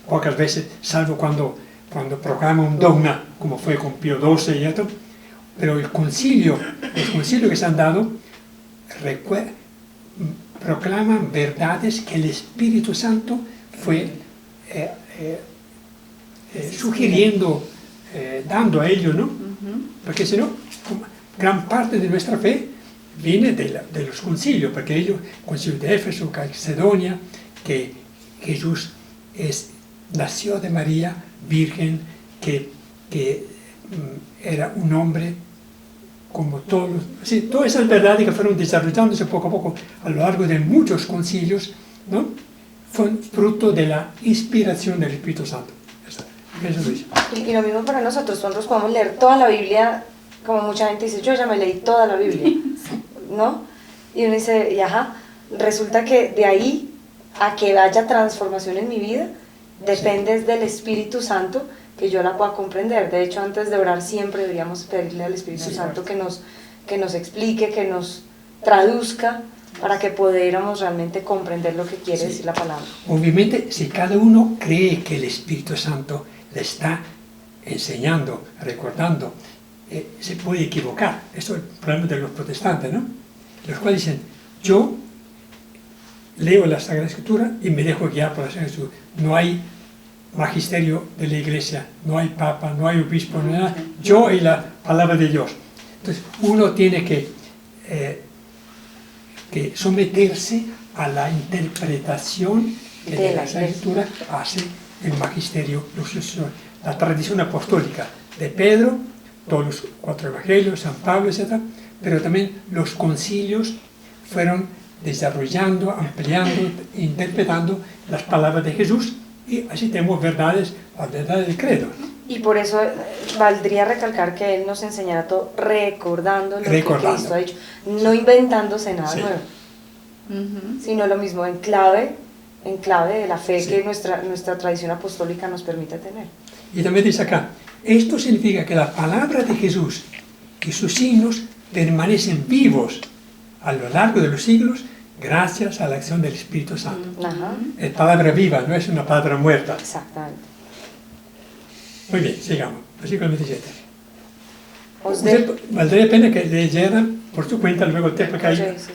pocas veces, salvo cuando proclama un dogma, como fue con Pío XII y esto, pero los concilios que se han dado proclaman verdades que el Espíritu Santo fue sugiriendo, dando a ellos, ¿no? Porque si no, gran parte de nuestra fe viene de los concilios, porque ellos, concilio de Éfeso, Calcedonia, que Jesús nació de María, virgen, que era un hombre como sí, todas esas verdades que fueron desarrollándose poco a poco a lo largo de muchos concilios, ¿no? Fue fruto de la inspiración del Espíritu Santo. Eso lo dice. Y lo mismo para nosotros podemos leer toda la Biblia, como mucha gente dice, yo ya me leí toda la Biblia, ¿no? Y uno dice, y ajá, resulta que de ahí a que haya transformación en mi vida, depende del Espíritu Santo que yo la pueda comprender. De hecho, antes de orar siempre deberíamos pedirle al Espíritu Santo que nos explique, que nos traduzca, para que pudiéramos realmente comprender lo que quiere decir la palabra. Obviamente, si cada uno cree que el Espíritu Santo le está enseñando, recordando, se puede equivocar. Eso es el problema de los protestantes, ¿no? Los cuales dicen, yo leo la Sagrada Escritura y me dejo guiar por la Sagrada Escritura. No hay magisterio de la Iglesia, no hay papa, no hay obispo, no hay nada. Yo y la palabra de Dios. Entonces, uno tiene que someterse a la interpretación que de la Sagrada Escritura hace el magisterio, la tradición apostólica de Pedro, todos los 4 evangelios, San Pablo, etc. Pero también los concilios fueron desarrollando, ampliando, interpretando las palabras de Jesús, y así tenemos las verdades del credo, ¿no? Y por eso valdría recalcar que Él nos enseñará todo recordando lo que Cristo ha dicho, no inventándose nada nuevo, sino lo mismo en clave de la fe que nuestra tradición apostólica nos permite tener. Y también dice acá, esto significa que la palabra de Jesús y sus signos permanecen vivos a lo largo de los siglos gracias a la acción del Espíritu Santo. Es palabra viva, no es una palabra muerta. Exactamente. Muy bien, sigamos. Versículo 27. Valdría pena que leyeran por su cuenta luego el texto, porque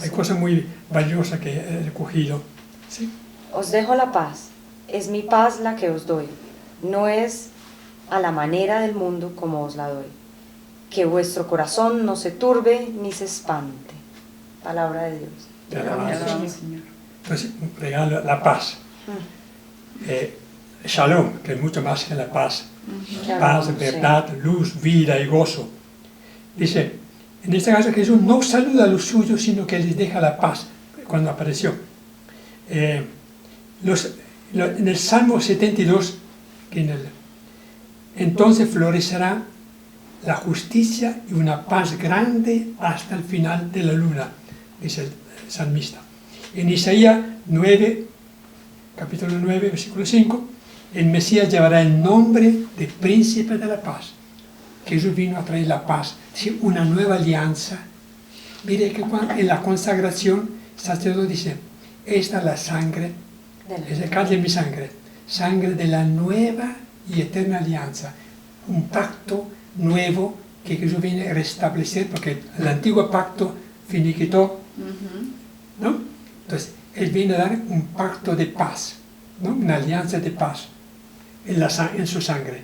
hay cosas muy valiosas que he recogido. ¿Sí? Os dejo la paz, es mi paz la que os doy, no es a la manera del mundo como os la doy. Que vuestro corazón no se turbe ni se espante. Palabra de Dios. Te alabamos, Señor. Entonces, regalo la paz. Shalom, que es mucho más que la paz. Paz, verdad, luz, vida y gozo. Dice, en este caso Jesús no saluda a los suyos, sino que les deja la paz cuando apareció. En el Salmo 72, entonces florecerá la justicia y una paz grande hasta el final de la luna, dice el salmista. En Isaías 9, capítulo 9, versículo 5, el Mesías llevará el nombre de príncipe de la paz. Jesús vino a traer la paz, es decir, una nueva alianza. Mire que en la consagración el sacerdote dice, esta es la sangre, es el cáliz de mi sangre, sangre de la nueva y eterna alianza, un pacto nuevo que Jesús viene a restablecer, porque el antiguo pacto finiquitó, ¿no? Entonces, Él viene a dar un pacto de paz, ¿no? Una alianza de paz en su sangre.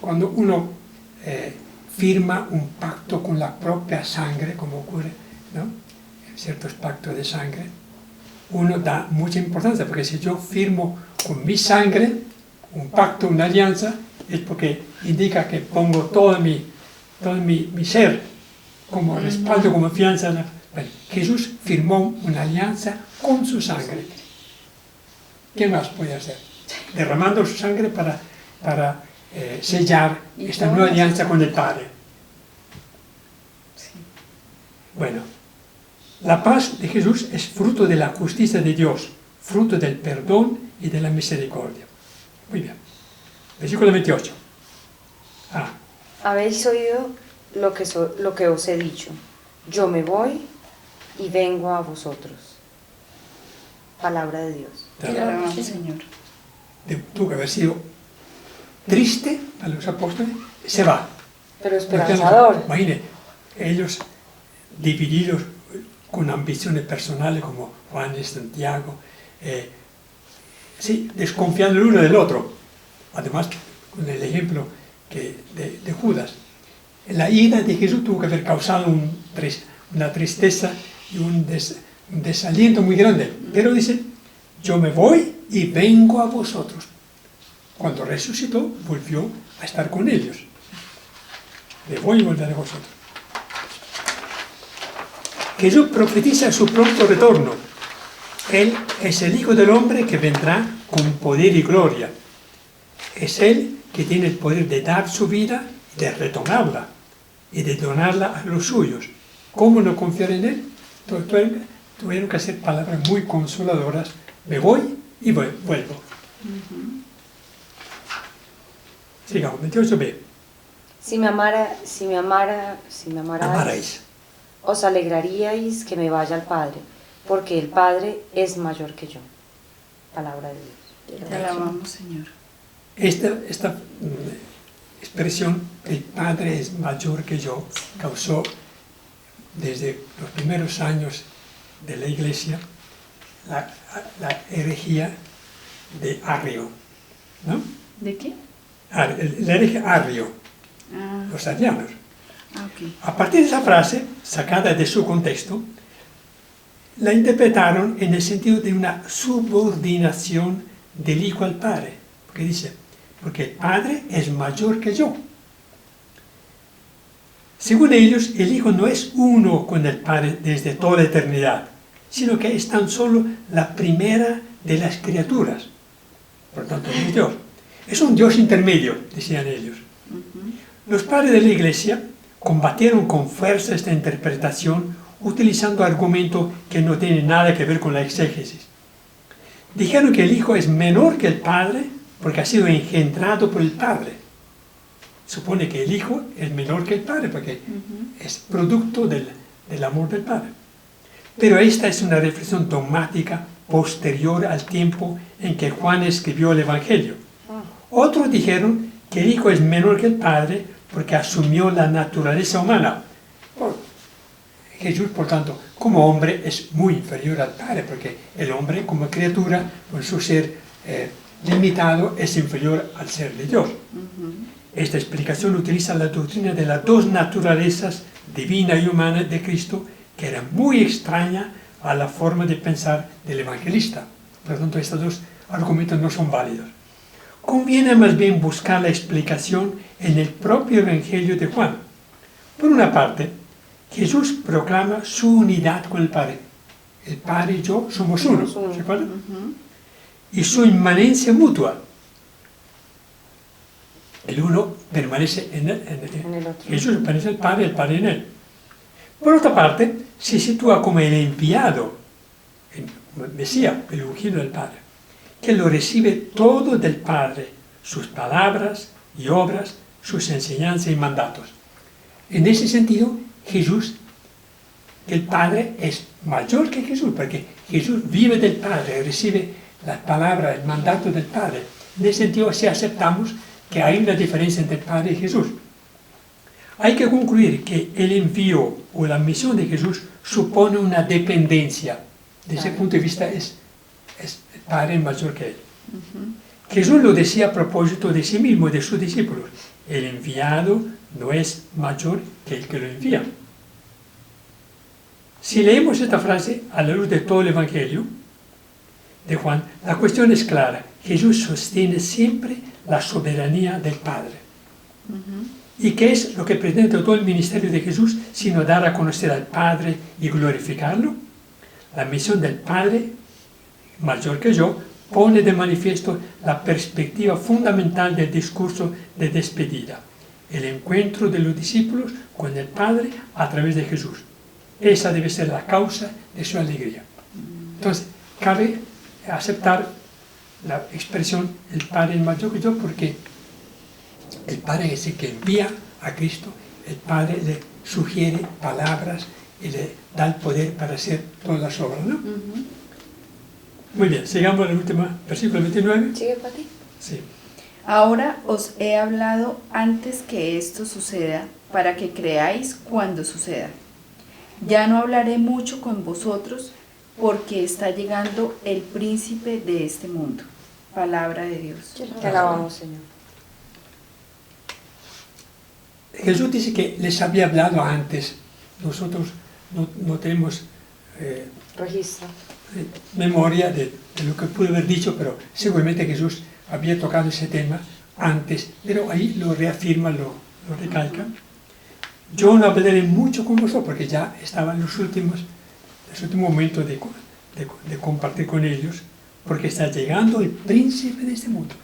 Cuando uno firma un pacto con la propia sangre, como ocurre, ¿no? En ciertos pactos de sangre, uno da mucha importancia, porque si yo firmo con mi sangre un pacto, una alianza, es porque indica que pongo todo mi ser como respaldo, como fianza. Bueno, Jesús firmó una alianza con su sangre. ¿Qué más puede hacer? Derramando su sangre para sellar esta nueva alianza con el Padre. Bueno, la paz de Jesús es fruto de la justicia de Dios, fruto del perdón y de la misericordia. Muy bien. Versículo 28. Habéis oído lo que os he dicho. Yo me voy y vengo a vosotros. Palabra de Dios. Te alabamos, Señor. Tuvo que haber sido triste a los apóstoles, se va. Pero esperanzador. Imagine, ellos divididos con ambiciones personales como Juan y Santiago, sí, desconfiando el uno del otro. Además, con el ejemplo de Judas. La ira de Jesús tuvo que haber causado una tristeza y un desaliento muy grande. Pero dice, yo me voy y vengo a vosotros. Cuando resucitó, volvió a estar con ellos. Me voy y volveré a vosotros. Jesús profetiza su pronto retorno. Él es el Hijo del Hombre que vendrá con poder y gloria. Es Él que tiene el poder de dar su vida, de retomarla y de donarla a los suyos. ¿Cómo no confiar en Él? Tuvieron que hacer palabras muy consoladoras. Me voy y vuelvo. Sigamos, 28b. Si me amarais, os alegraríais que me vaya al Padre, porque el Padre es mayor que yo. Palabra de Dios. Te alabamos, Señor. Esta expresión, el Padre es mayor que yo, causó desde los primeros años de la Iglesia la herejía de Arrio, ¿no? ¿De qué? La herejía Arrio, los arianos. Ok. A partir de esa frase, sacada de su contexto, la interpretaron en el sentido de una subordinación del Hijo al Padre, porque dice, porque el Padre es mayor que yo. Según ellos, el Hijo no es uno con el Padre desde toda la eternidad, sino que es tan solo la primera de las criaturas. Por tanto, es Dios. Es un Dios intermedio, decían ellos. Los padres de la Iglesia combatieron con fuerza esta interpretación utilizando argumentos que no tienen nada que ver con la exégesis. Dijeron que el Hijo es menor que el Padre porque ha sido engendrado por el Padre. Supone que el Hijo es menor que el Padre porque es producto del amor del Padre. Pero esta es una reflexión dogmática posterior al tiempo en que Juan escribió el Evangelio. Otros dijeron que el Hijo es menor que el Padre porque asumió la naturaleza humana. Jesús, por tanto, como hombre es muy inferior al Padre, porque el hombre como criatura, por su ser limitado, es inferior al ser de Dios. Esta explicación utiliza la doctrina de las dos naturalezas, divina y humana, de Cristo, que era muy extraña a la forma de pensar del evangelista. Por lo tanto, estos dos argumentos no son válidos. Conviene más bien buscar la explicación en el propio Evangelio de Juan. Por una parte, Jesús proclama su unidad con el Padre. El Padre y yo somos uno, ¿se acuerdan? Y su inmanencia mutua. El uno permanece en el otro. Jesús permanece en el Padre en él. Por otra parte, se sitúa como el enviado, el Mesías, el ungido del Padre, que lo recibe todo del Padre, sus palabras y obras, sus enseñanzas y mandatos. En ese sentido, Jesús, el Padre es mayor que Jesús, porque Jesús vive del Padre, recibe la palabra, el mandato del Padre. En ese sentido, si aceptamos que hay una diferencia entre el Padre y Jesús. Hay que concluir que el envío o la misión de Jesús supone una dependencia. Desde ese punto de vista es el Padre mayor que él. Jesús lo decía a propósito de sí mismo y de sus discípulos. El enviado no es mayor que el que lo envía. Si leemos esta frase a la luz de todo el Evangelio de Juan, la cuestión es clara. Jesús sostiene siempre la soberanía del Padre. ¿Y qué es lo que pretende todo el ministerio de Jesús sino dar a conocer al Padre y glorificarlo? La misión del Padre, mayor que yo, pone de manifiesto la perspectiva fundamental del discurso de despedida, el encuentro de los discípulos con el Padre a través de Jesús. Esa debe ser la causa de su alegría. Entonces, cabe aceptar la expresión el Padre es mayor que yo porque el Padre es el que envía a Cristo, el Padre le sugiere palabras y le da el poder para hacer todas las obras, ¿no? Muy bien, sigamos al último versículo 29. ¿Sigue para ti? Sí. Ahora os he hablado antes que esto suceda, para que creáis cuando suceda. Ya no hablaré mucho con vosotros, porque está llegando el príncipe de este mundo. Palabra de Dios. Te alabamos, Señor. Jesús dice que les había hablado antes. Nosotros no tenemos Registro. memoria de lo que pudo haber dicho, pero seguramente Jesús había tocado ese tema antes, pero ahí lo reafirma, lo recalca. yo no hablaré mucho con vosotros, porque ya estaban los últimos momentos de compartir con ellos, porque está llegando el príncipe de este mundo.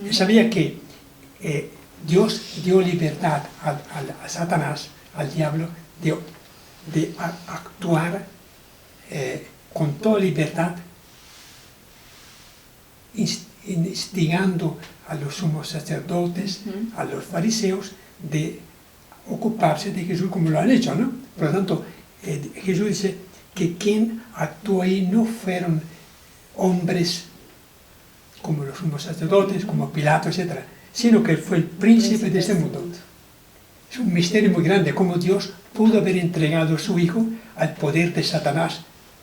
Yo sabía que Dios dio libertad a Satanás, al diablo, de actuar con toda libertad, instigando a los sumos sacerdotes, a los fariseos, de ocuparse de Jesús como lo han hecho, ¿no? Por lo tanto, Jesús dice que quien actuó ahí no fueron hombres como los sumos sacerdotes, como Pilato, etc., sino que fue el príncipe de este mundo. Es un misterio muy grande cómo Dios pudo haber entregado a su Hijo al poder de Satanás,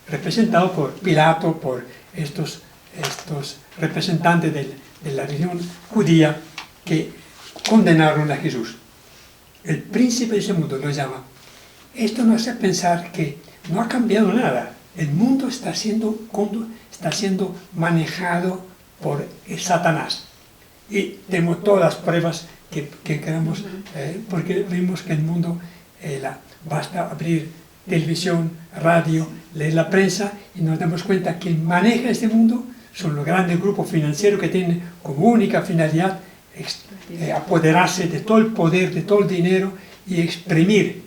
representado por Pilato, por estos representantes de la religión judía que condenaron a Jesús. El príncipe de ese mundo lo llama. Esto nos hace pensar que no ha cambiado nada. El mundo está siendo manejado por Satanás. Y tenemos todas las pruebas que queramos, porque vemos que el mundo, basta abrir televisión, radio, leer la prensa y nos damos cuenta que quien maneja este mundo son los grandes grupos financieros que tienen como única finalidad apoderarse de todo el poder, de todo el dinero y exprimir,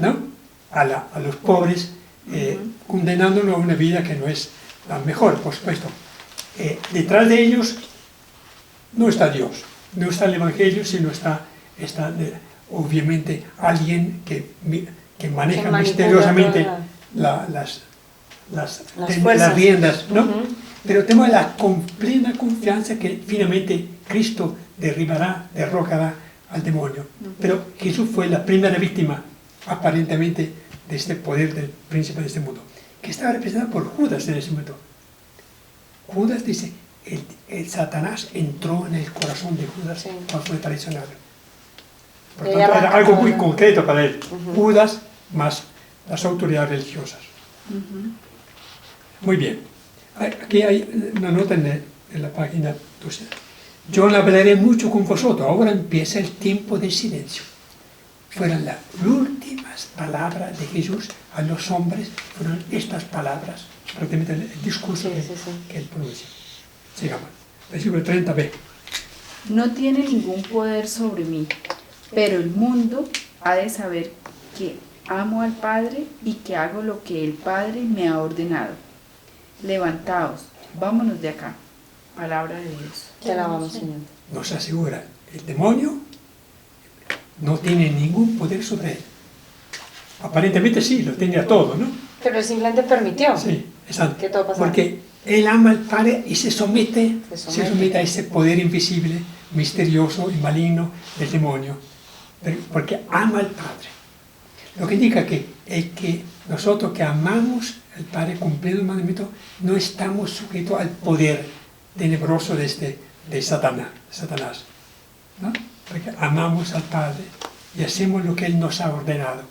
¿no?, a los pobres, condenándolos a una vida que no es la mejor, por supuesto. Detrás de ellos no está Dios, no está el Evangelio, sino está obviamente alguien que maneja misteriosamente las riendas, ¿no? Pero tenemos la plena confianza que finalmente Cristo derrocará al demonio. Pero Jesús fue la primera víctima, aparentemente, de este poder del príncipe de este mundo, que estaba representado por Judas en ese momento. Judas dice, el Satanás entró en el corazón de Judas cuando fue traicionado. Por tanto, era algo muy concreto para él. Judas más las autoridades religiosas. Muy bien. Aquí hay una nota en la página 12. Yo no hablaré mucho con vosotros, ahora empieza el tiempo de silencio. Fueron las últimas palabras de Jesús a los hombres, fueron estas palabras, prácticamente el discurso que él pronunció. Sigamos. Versículo 30b. No tiene ningún poder sobre mí, pero el mundo ha de saber que amo al Padre y que hago lo que el Padre me ha ordenado. Levantaos, vámonos de acá. Palabra de Dios. Te alabamos, Señor. Nos asegura, el demonio no tiene ningún poder sobre él. Aparentemente sí, lo tenía todo, ¿no? Pero él simplemente permitió. Sí, exacto. Que todo pasara. Porque él ama al Padre y se somete a ese poder invisible, misterioso y maligno del demonio. Porque ama al Padre. Lo que indica que nosotros que amamos al Padre cumpliendo el mandamiento, no estamos sujetos al poder tenebroso de Satanás, ¿no? Porque amamos al Padre y hacemos lo que Él nos ha ordenado.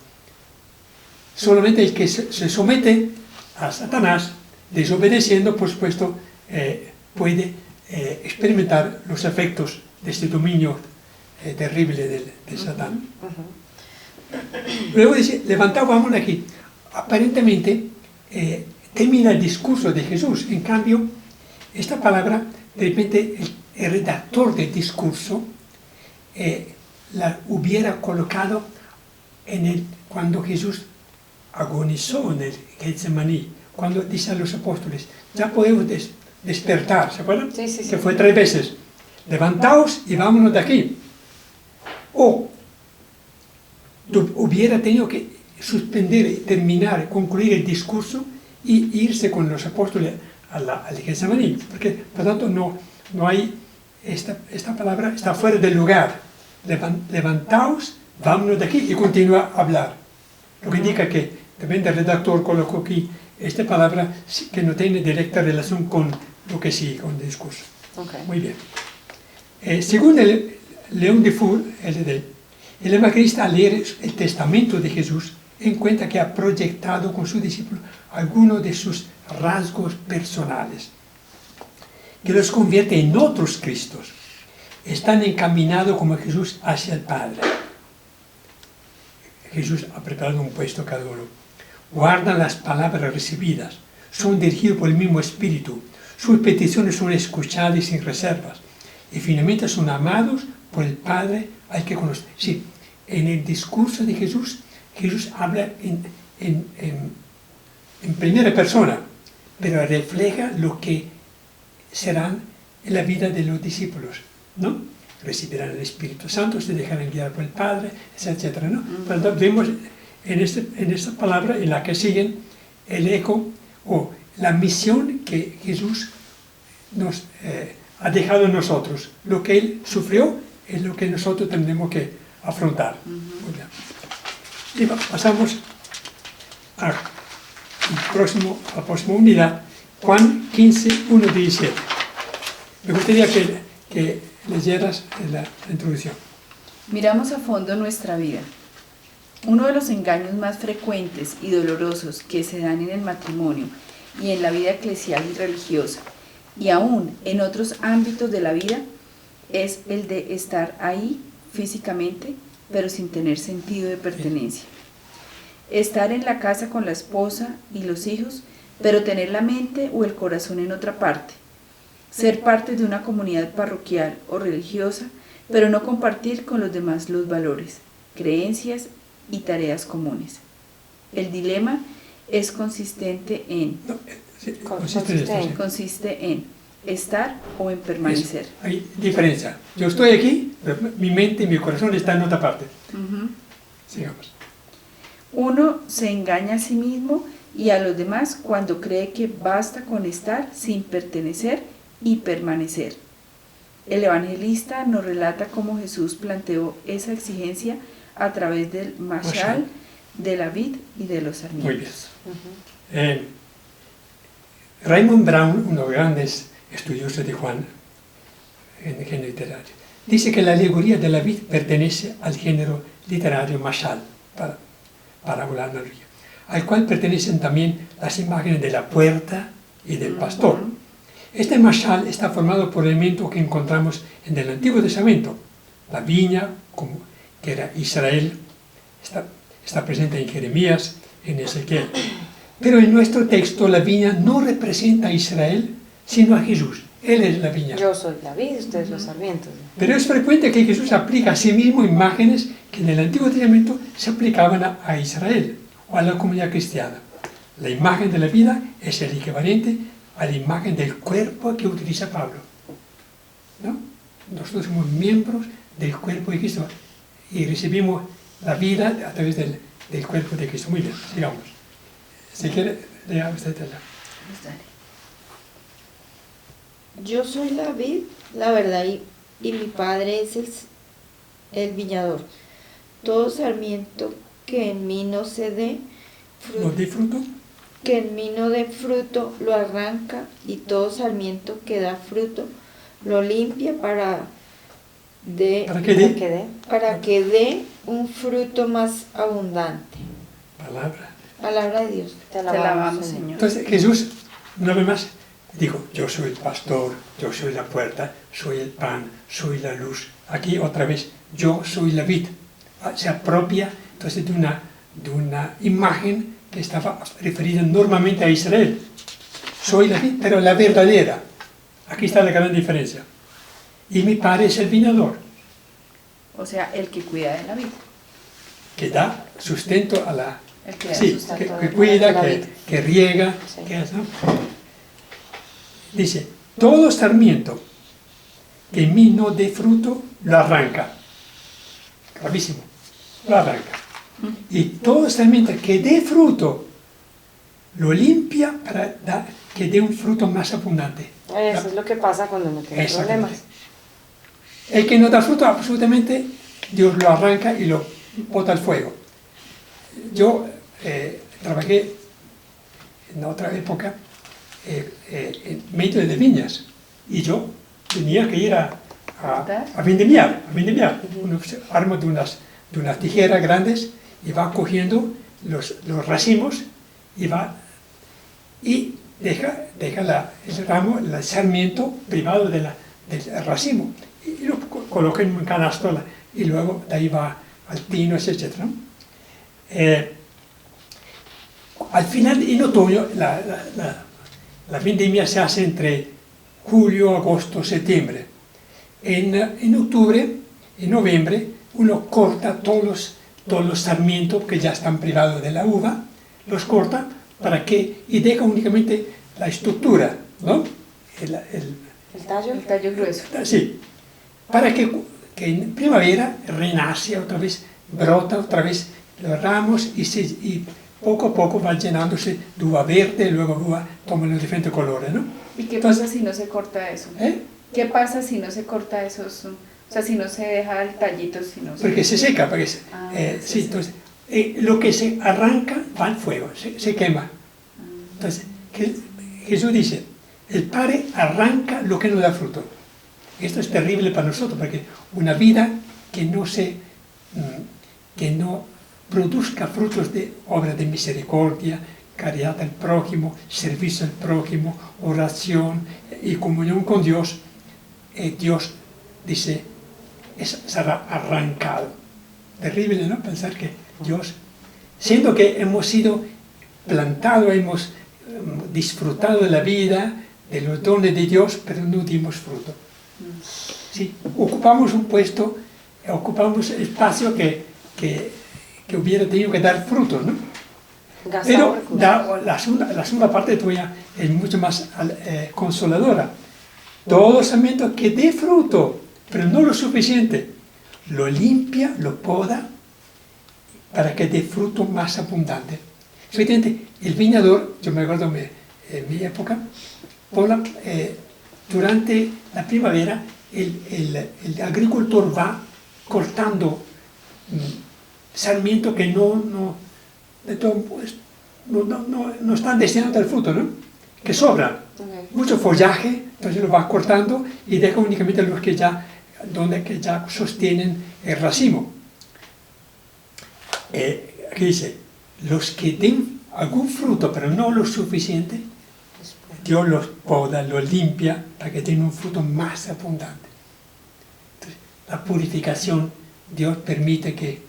Solamente el que se somete a Satanás, desobedeciendo, por supuesto, puede experimentar los efectos de este dominio terrible de Satán. Luego dice, levantaos, vamos aquí. Aparentemente termina el discurso de Jesús. En cambio, esta palabra, de repente, el redactor del discurso la hubiera colocado cuando Jesús agonizó en el Getsemaní, cuando dice a los apóstoles, ya podemos despertar, ¿se acuerdan? Sí. Que fue 3 veces. Levantaos y vámonos de aquí. O hubiera tenido que suspender, terminar, concluir el discurso y irse con los apóstoles al Getsemaní, porque por tanto no hay, esta palabra está fuera del lugar. Levantaos, vámonos de aquí, y continúa a hablar. Lo que indica que también el redactor colocó aquí esta palabra que no tiene directa relación con lo que sigue, con el discurso. Okay. Muy bien. Según el León Dufour, el evangelista, al leer el testamento de Jesús, encuentra que ha proyectado con su discípulo algunos de sus rasgos personales, que los convierte en otros Cristos. Están encaminados como Jesús hacia el Padre. Jesús ha preparado un puesto cada uno. Guardan las palabras recibidas, son dirigidos por el mismo Espíritu, sus peticiones son escuchadas y sin reservas, y finalmente son amados por el Padre al que conocen. Sí, en el discurso de Jesús, Jesús habla en primera persona, pero refleja lo que serán en la vida de los discípulos, ¿no? Recibirán el Espíritu Santo, se dejarán guiar por el Padre, etcétera, ¿no? Cuando vemos en esta palabra, en la que siguen, el eco o la misión que Jesús nos ha dejado en nosotros. Lo que Él sufrió es lo que nosotros tendremos que afrontar. Muy bien. Y pasamos a la próxima unidad, Juan 15, 1-17. Me gustaría que leyeras la introducción. Miramos a fondo nuestra vida. Uno de los engaños más frecuentes y dolorosos que se dan en el matrimonio y en la vida eclesial y religiosa, y aún en otros ámbitos de la vida, es el de estar ahí físicamente, pero sin tener sentido de pertenencia. Estar en la casa con la esposa y los hijos, pero tener la mente o el corazón en otra parte. Ser parte de una comunidad parroquial o religiosa, pero no compartir con los demás los valores, creencias y tareas comunes. El dilema es consiste en estar o en permanecer. Hay diferencia. Yo estoy aquí, pero mi mente y mi corazón están en otra parte. Sigamos. Uno se engaña a sí mismo y a los demás cuando cree que basta con estar sin pertenecer y permanecer. El evangelista nos relata cómo Jesús planteó esa exigencia a través del mashal, de la vid y de los sarmientos. Muy bien. Raymond Brown, uno de los grandes estudiosos de Juan en el género literario, dice que la alegoría de la vid pertenece al género literario mashal, parábola, analogía, al cual pertenecen también las imágenes de la puerta y del pastor. Este mashal está formado por elementos que encontramos en el Antiguo Testamento. La viña, que era Israel, está presente en Jeremías, en Ezequiel. Pero en nuestro texto la viña no representa a Israel, sino a Jesús. Él es la viña. Yo soy la vid, ustedes los sarmientos. Pero es frecuente que Jesús aplica a sí mismo imágenes que en el Antiguo Testamento se aplicaban a Israel o a la comunidad cristiana. La imagen de la vida es el equivalente a la imagen del cuerpo que utiliza Pablo, ¿no? Nosotros somos miembros del cuerpo de Cristo y recibimos la vida a través del cuerpo de Cristo. Muy bien, sigamos. Si quiere, lea usted la. Yo soy la vid, la verdad, y mi Padre es el viñador. Todo sarmiento que en mí no se dé fruto, ¿No dé fruto? que en mí no dé fruto, lo arranca, y todo sarmiento que da fruto, lo limpia para que dé un fruto más abundante. Palabra de Dios. Te alabamos, Señor. Entonces Jesús, una vez más, dijo, yo soy el pastor, yo soy la puerta, soy el pan, soy la luz. Aquí otra vez, yo soy la vid. Se apropia entonces de una imagen que estaba referida normalmente a Israel. Soy la vid, pero la verdadera. Aquí está la gran diferencia. Y mi Padre es el viñador. O sea, el que cuida de la vida. Que da sustento a la... El que da sí, sustento que cuida, la vida. que riega, Sí. que hace, ¿no? Dice, todo sarmiento que en mí no dé fruto, lo arranca. Gravísimo. Lo arranca. Y todo sarmiento que dé fruto, lo limpia para que dé un fruto más abundante. Eso es lo que pasa cuando uno tiene problemas. El que no da fruto, absolutamente, Dios lo arranca y lo bota al fuego. Yo trabajé en otra época en medio de viñas y yo tenía que ir a vendimiar. Uno se arma de unas tijeras grandes y va cogiendo los racimos y deja el ramo, el sarmiento privado del racimo y lo coloca en un canasto y luego de ahí va al tino, etc. Al final, en otoño, la vendimia se hace entre julio, agosto, septiembre. En octubre, en noviembre, uno corta todos los sarmientos que ya están privados de la uva, los corta y deja únicamente la estructura, ¿no? El tallo. El tallo grueso. Sí, para que en primavera renace otra vez, brota otra vez los ramos y poco a poco va llenándose de uva verde, luego uva toma los diferentes colores, ¿no? ¿Y qué Entonces, pasa si no se corta eso? ¿eh? ¿Qué pasa si no se corta esos, o sea, si no se deja el tallito, si no se... Porque se seca, sí. entonces, lo que se arranca va al fuego, se quema. Entonces, Jesús dice, el Padre arranca lo que no da fruto. Esto es terrible para nosotros, porque una vida que no produzca frutos de obra de misericordia, caridad al prójimo, servicio al prójimo, oración y comunión con Dios, Dios dice, será arrancado. Terrible, ¿no? Pensar que Dios, siendo que hemos sido plantados, hemos disfrutado de la vida, de los dones de Dios, pero no dimos fruto. Sí, ocupamos un puesto, ocupamos espacio que hubiera tenido que dar frutos, ¿no? Pero la segunda parte tuya es mucho más consoladora. Todo sarmiento que dé fruto, pero no lo suficiente, lo limpia, lo poda, para que dé fruto más abundante. Efectivamente, el viñador, yo me acuerdo en mi época, durante la primavera, el agricultor va cortando sarmientos que no están destinados al fruto, ¿no? Que sobran. Okay. Mucho follaje, entonces lo va cortando y deja únicamente los que ya sostienen el racimo. Aquí dice, los que den algún fruto, pero no lo suficiente, Dios los poda, los limpia para que tengan un fruto más abundante. Entonces, la purificación, Dios permite que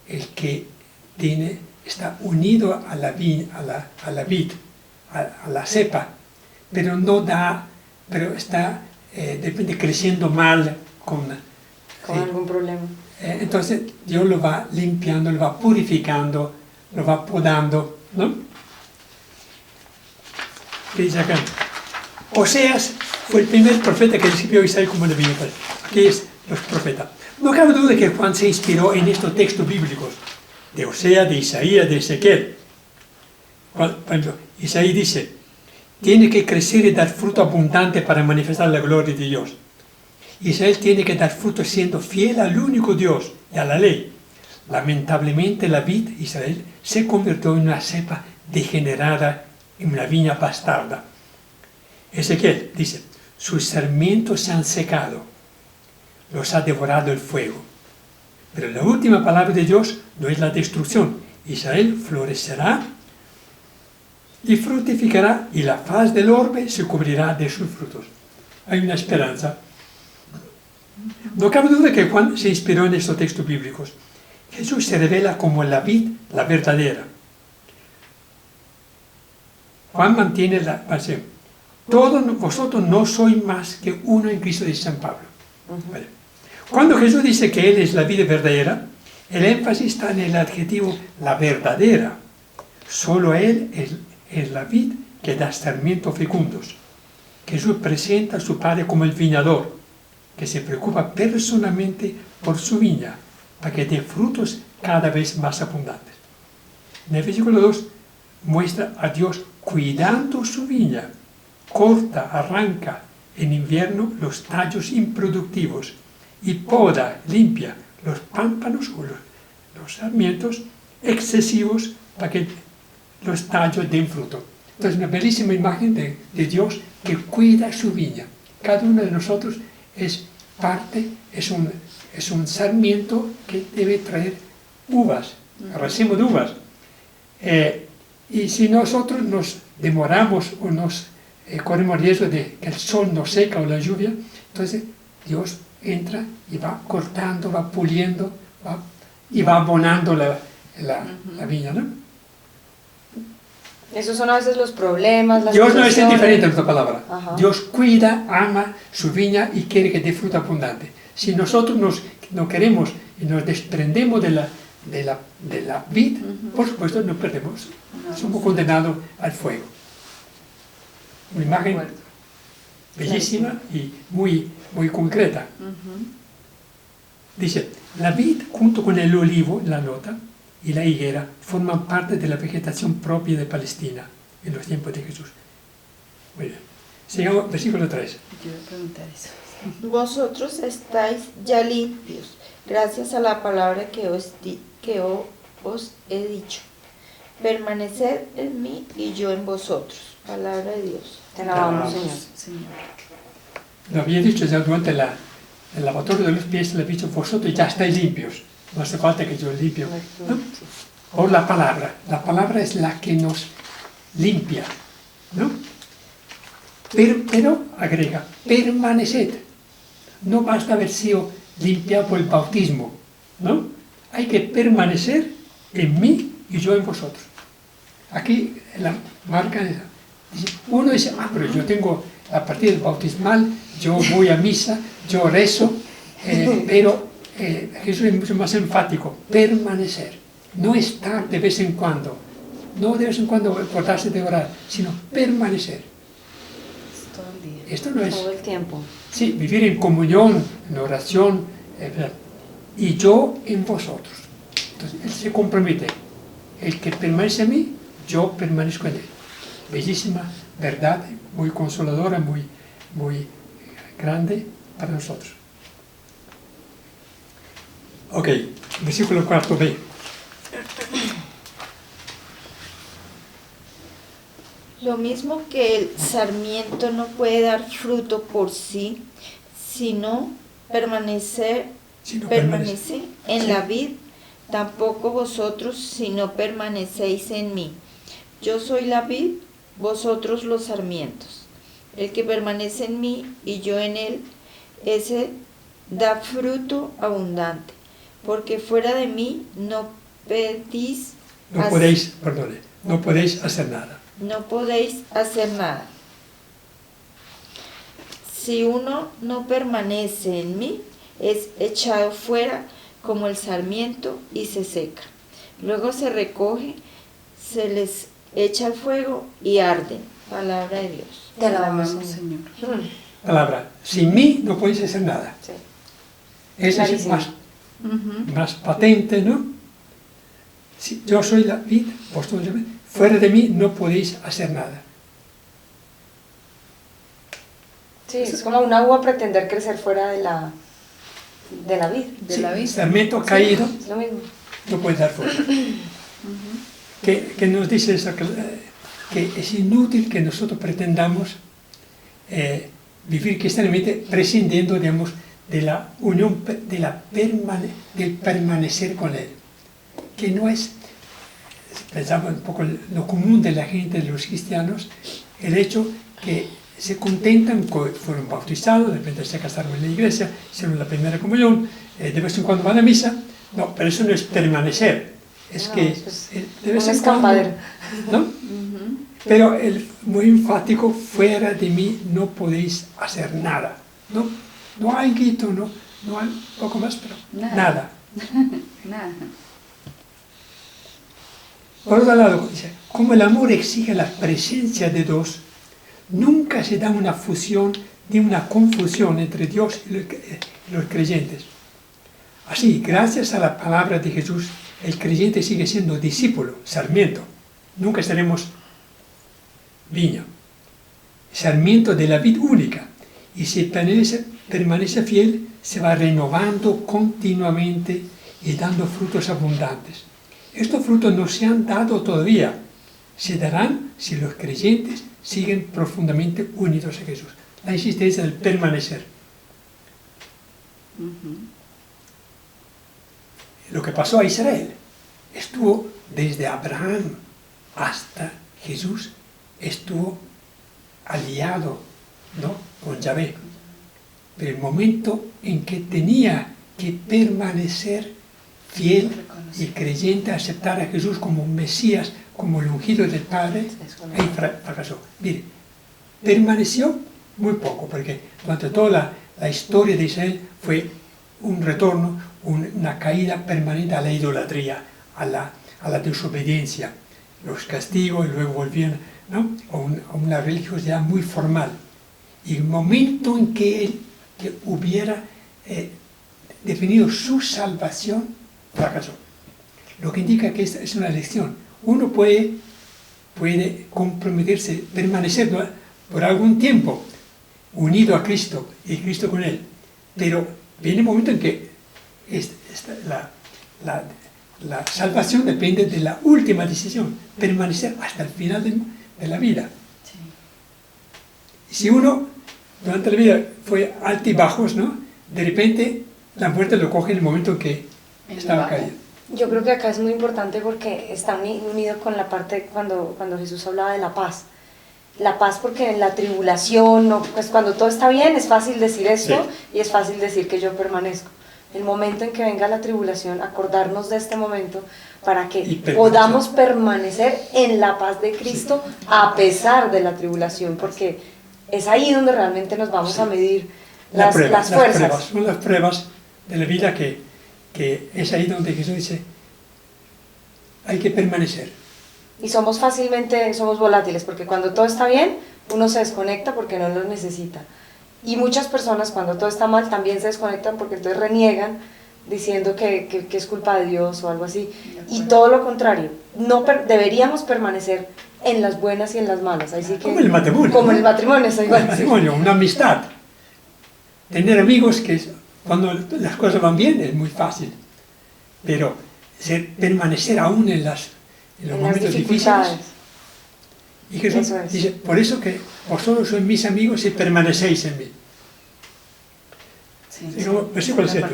el que está unido a la vid, a la cepa, pero está de repente creciendo mal con algún problema. Entonces Dios lo va limpiando, lo va purificando, lo va podando, ¿no? ¿Qué dice acá? Oseas fue el primer profeta que recibió a Israel como el viñador. Aquí es los profetas. No cabe duda que Juan se inspiró en estos textos bíblicos de Oseas, de Isaías, de Ezequiel. Por ejemplo, Isaías dice, tiene que crecer y dar fruto abundante para manifestar la gloria de Dios. Israel tiene que dar fruto siendo fiel al único Dios y a la ley. Lamentablemente la vid, Israel, se convirtió en una cepa degenerada, en una viña bastarda. Ezequiel dice, sus sarmientos se han secado, los ha devorado el fuego. Pero la última palabra de Dios no es la destrucción. Israel florecerá y fructificará, y la faz del orbe se cubrirá de sus frutos. Hay una esperanza. No cabe duda que Juan se inspiró en estos textos bíblicos. Jesús se revela como la vid, la verdadera. Juan mantiene la base. Todos vosotros no sois más que uno en Cristo, dice San Pablo. Vale. Cuando Jesús dice que Él es la vid verdadera, el énfasis está en el adjetivo la verdadera. Solo Él es la vid que da sarmientos fecundos. Jesús presenta a su Padre como el viñador, que se preocupa personalmente por su viña, para que dé frutos cada vez más abundantes. En el versículo 2 muestra a Dios cuidando su viña, corta, arranca en invierno los tallos improductivos y poda, limpia los pámpanos o los sarmientos excesivos para que los tallos den fruto. Entonces, una bellísima imagen de Dios que cuida su viña. Cada uno de nosotros es parte, es un sarmiento que debe traer uvas, racimo de uvas. Y si nosotros nos demoramos o corremos riesgo de que el sol nos seca o la lluvia, entonces Dios entra y va cortando, va puliendo y va abonando la viña, ¿no? Esos son a veces los problemas, las Dios no es situaciones. indiferente a nuestra palabra. Ajá. Dios cuida, ama su viña y quiere que dé fruto abundante. Si nosotros no queremos y nos desprendemos de la vid, por supuesto nos perdemos. Somos condenados al fuego. Una imagen bellísima y muy, muy concreta. Dice, la vid junto con el olivo, la nota, y la higuera forman parte de la vegetación propia de Palestina en los tiempos de Jesús. Muy bien. Sigamos, versículo 3. Yo voy a preguntar eso. Vosotros estáis ya limpios, gracias a la palabra que os he dicho. Permaneced en mí y yo en vosotros. Palabra de Dios. Te alabamos, Señor. Señor. Lo había dicho ya durante el lavatorio de los pies, le he dicho, vosotros ya estáis limpios. No hace falta que yo limpio, ¿no? Por la palabra. La palabra es la que nos limpia, ¿no? Pero agrega, permaneced. No basta haber sido limpiado por el bautismo, ¿no? Hay que permanecer en mí y yo en vosotros. Aquí la marca dice, uno dice, pero yo tengo a partir del bautismal, yo voy a misa, yo rezo, pero Jesús es mucho más enfático, permanecer, no estar de vez en cuando, no de vez en cuando acordarse de orar, sino permanecer. Es todo el día. Esto no es, Todo el tiempo. sí, vivir en comunión, en oración, y yo en vosotros. Entonces, Él se compromete, el que permanece en mí, yo permanezco en Él. Bellísima verdad, muy consoladora, muy, muy grande para nosotros. Ok, versículo 4b. Lo mismo que el sarmiento no puede dar fruto por sí, sino permanece en la vid, tampoco vosotros si no permanecéis en mí. Yo soy la vid, vosotros los sarmientos. El que permanece en mí y yo en él, ese da fruto abundante, porque fuera de mí no podéis hacer nada. No podéis hacer nada. Si uno no permanece en mí, es echado fuera como el sarmiento y se seca. Luego se recoge, se les echa al fuego y arden. Palabra de Dios. Te alabamos, Señor. Señor. Palabra, sin mí no podéis hacer nada. Sí. Eso es Clarísimo. más patente, ¿no? Si yo soy la vid, vosotros fuera de mí no podéis hacer nada. Sí, es como una uva pretender crecer fuera de la vid. De la El vista. sarmiento caído Es lo mismo. no puede dar fruto. Que nos dice eso, que es inútil que nosotros pretendamos vivir cristianamente prescindiendo, digamos, de la unión, del permanecer con Él. Que no es, pensamos un poco lo común de la gente, de los cristianos, el hecho que se contentan con, fueron bautizados, de repente se casaron en la iglesia, hicieron la primera comunión, de vez en cuando van a misa. No, pero eso no es permanecer, es No, que es de vez un en cuando, escampadero. ¿no? Pero muy enfático, fuera de mí no podéis hacer nada. No hay grito, no hay poco más, pero nada. Nada. Por otro lado, dice, como el amor exige la presencia de dos, nunca se da una fusión ni una confusión entre Dios y los creyentes. Así, gracias a la palabra de Jesús, el creyente sigue siendo discípulo, sarmiento. Nunca seremos viña. Sarmiento de la vid única. Y si permanece fiel, se va renovando continuamente y dando frutos abundantes. Estos frutos no se han dado todavía. Se darán si los creyentes siguen profundamente unidos a Jesús. La insistencia del permanecer. Lo que pasó a Israel estuvo desde Abraham hasta Jesús, estuvo aliado, ¿no?, con Yahvé. Pero el momento en que tenía que permanecer fiel y creyente a aceptar a Jesús como un Mesías, como el ungido del Padre, ahí fracasó. Mire, permaneció muy poco, porque durante toda la historia de Israel fue un retorno, una caída permanente a la idolatría, a la desobediencia, los castigos, y luego volvían, ¿no?, a una religiosidad muy formal. Y el momento en que él hubiera definido su salvación, fracasó. Lo que indica que esta es una lección. Uno puede comprometerse, permanecer por algún tiempo unido a Cristo y Cristo con él, pero viene un momento en que la salvación depende de la última decisión, permanecer hasta el final de la vida. Si uno durante la vida fue altibajos, ¿no?, de repente la muerte lo coge en el momento en que estaba caído. Yo creo que acá es muy importante porque está unido con la parte cuando Jesús hablaba de la paz. La paz, porque en la tribulación, no, pues cuando todo está bien es fácil decir esto, sí, y es fácil decir que yo permanezco. El momento en que venga la tribulación, acordarnos de este momento para que podamos permanecer en la paz de Cristo, sí, a pesar de la tribulación, porque es ahí donde realmente nos vamos, sí, a medir las fuerzas. Son las pruebas de la vida que es ahí donde Jesús dice, hay que permanecer. Y somos volátiles, porque cuando todo está bien, uno se desconecta porque no lo necesita. Y muchas personas cuando todo está mal también se desconectan porque entonces reniegan diciendo que es culpa de Dios o algo así. Y todo lo contrario, deberíamos permanecer en las buenas y en las malas. Así que, como en el matrimonio. Como en el matrimonio, es igual. El matrimonio, una amistad. Tener amigos que cuando las cosas van bien es muy fácil, pero permanecer aún en los momentos difíciles. Y Jesús dice, por eso que vosotros sois mis amigos y permanecéis en mí. Versículo 7.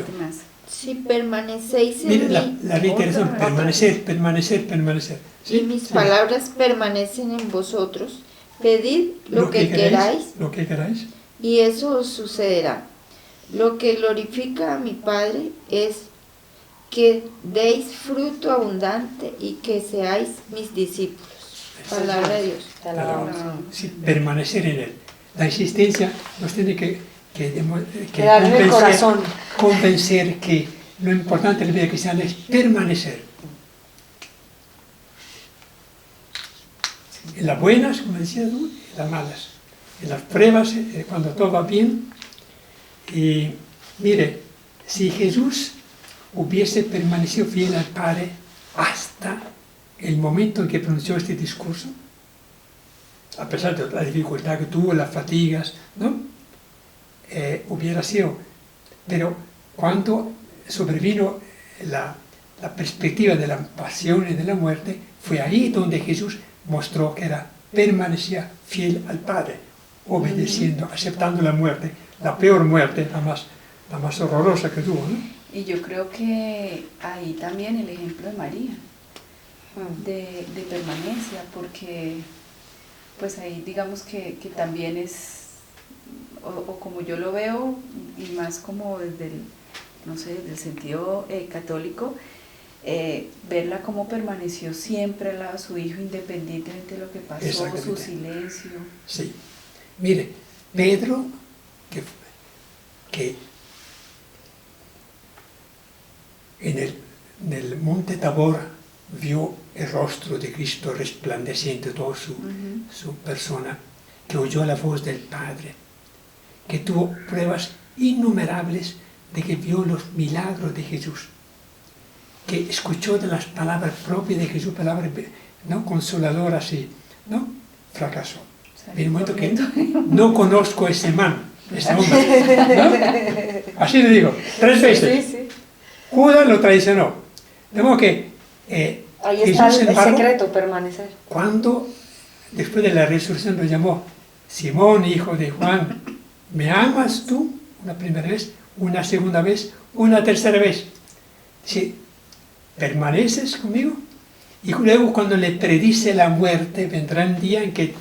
Si permanecéis en mí. La reiteración, permanecer. ¿Sí? Y mis palabras permanecen en vosotros. Pedid lo que queráis. Lo que queráis. Y eso os sucederá. Lo que glorifica a mi Padre es que deis fruto abundante y que seáis mis discípulos. Palabra de Dios. Sí, permanecer en Él. La existencia nos tiene que dar en el corazón. Convencer que lo importante en la vida cristiana es permanecer. En las buenas, como decías tú, en las malas. En las pruebas, cuando todo va bien. Y mire, si Jesús hubiese permanecido fiel al Padre hasta el momento en que pronunció este discurso, a pesar de la dificultad que tuvo, las fatigas, ¿no?, hubiera sido. Pero cuando sobrevino la perspectiva de la pasión y de la muerte, fue ahí donde Jesús mostró que permanecía fiel al Padre, obedeciendo, aceptando la muerte, la peor muerte, la más horrorosa que tuvo, ¿no? Y yo creo que ahí también el ejemplo de María, de permanencia, porque pues ahí digamos que también es, o como yo lo veo, y más como desde el sentido católico, verla cómo permaneció siempre al lado de su hijo, independientemente de lo que pasó, su silencio. Sí, mire, Pedro, que en el monte Tabor vio el rostro de Cristo resplandeciente, toda su persona, que oyó la voz del Padre, que tuvo pruebas innumerables de que vio los milagros de Jesús, que escuchó de las palabras propias de Jesús, palabras, ¿no?, consoladoras, y ¿no?, fracasó. En el momento que no conozco a ese man, ese hombre, ¿no? Así le digo, 3 veces. Sí. Judas lo traicionó. De modo que ahí está el secreto, permanecer. Cuando, después de la resurrección, lo llamó Simón, hijo de Juan, ¿me amas tú? Una primera vez, una segunda vez, una tercera vez. Dice, ¿permaneces conmigo? Y luego cuando le predice la muerte, vendrá un día en que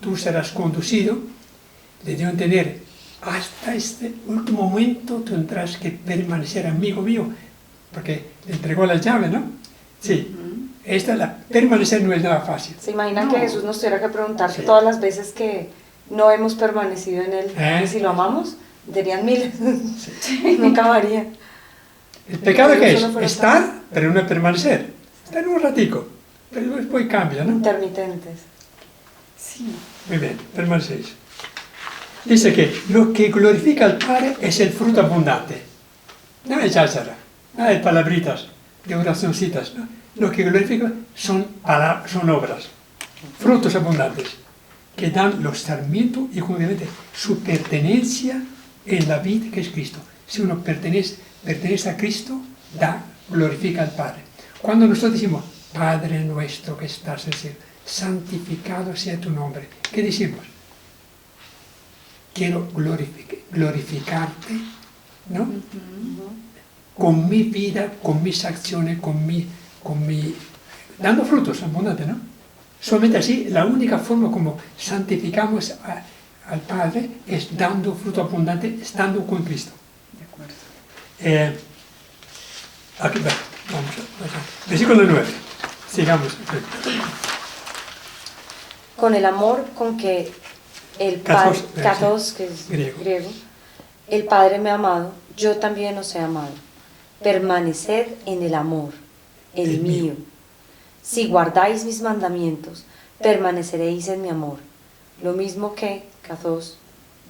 tú serás conducido, le dio a entender, hasta este último momento tendrás que permanecer, amigo mío, porque le entregó la llave, ¿no? Sí. Permanecer no es nada fácil. ¿Se imaginan que Jesús nos tuviera que preguntar Sí. todas las veces que no hemos permanecido en Él? Y si lo amamos, serían miles. No acabaría. ¿El pecado qué es? Solo fuera Estar, pero no permanecer. Estar un ratico, pero después cambia, ¿no? intermitentes. Sí. Muy bien, permanecéis. Dice que lo que glorifica al Padre es el fruto abundante. No es cháchara, nada de palabritas, de oracioncitas, ¿no? Lo que glorifica son obras, frutos abundantes, que dan los sarmientos y obviamente su pertenencia en la vida que es Cristo. Si uno pertenece a Cristo, glorifica al Padre. Cuando nosotros decimos, Padre nuestro que estás en el cielo, santificado sea tu nombre, ¿qué decimos? Quiero glorificarte, ¿no? Con mi vida, con mis acciones, dando frutos abundantes, ¿no? Solamente así, la única forma como santificamos al Padre es dando fruto abundante, estando con Cristo. De acuerdo. Aquí vamos a versículo 9. Sigamos. Con el amor con que el Padre, kathos, que es griego, el Padre me ha amado, yo también os he amado. Permaneced en el amor, el mío. Si guardáis mis mandamientos, permaneceréis en mi amor. Lo mismo que, kathos,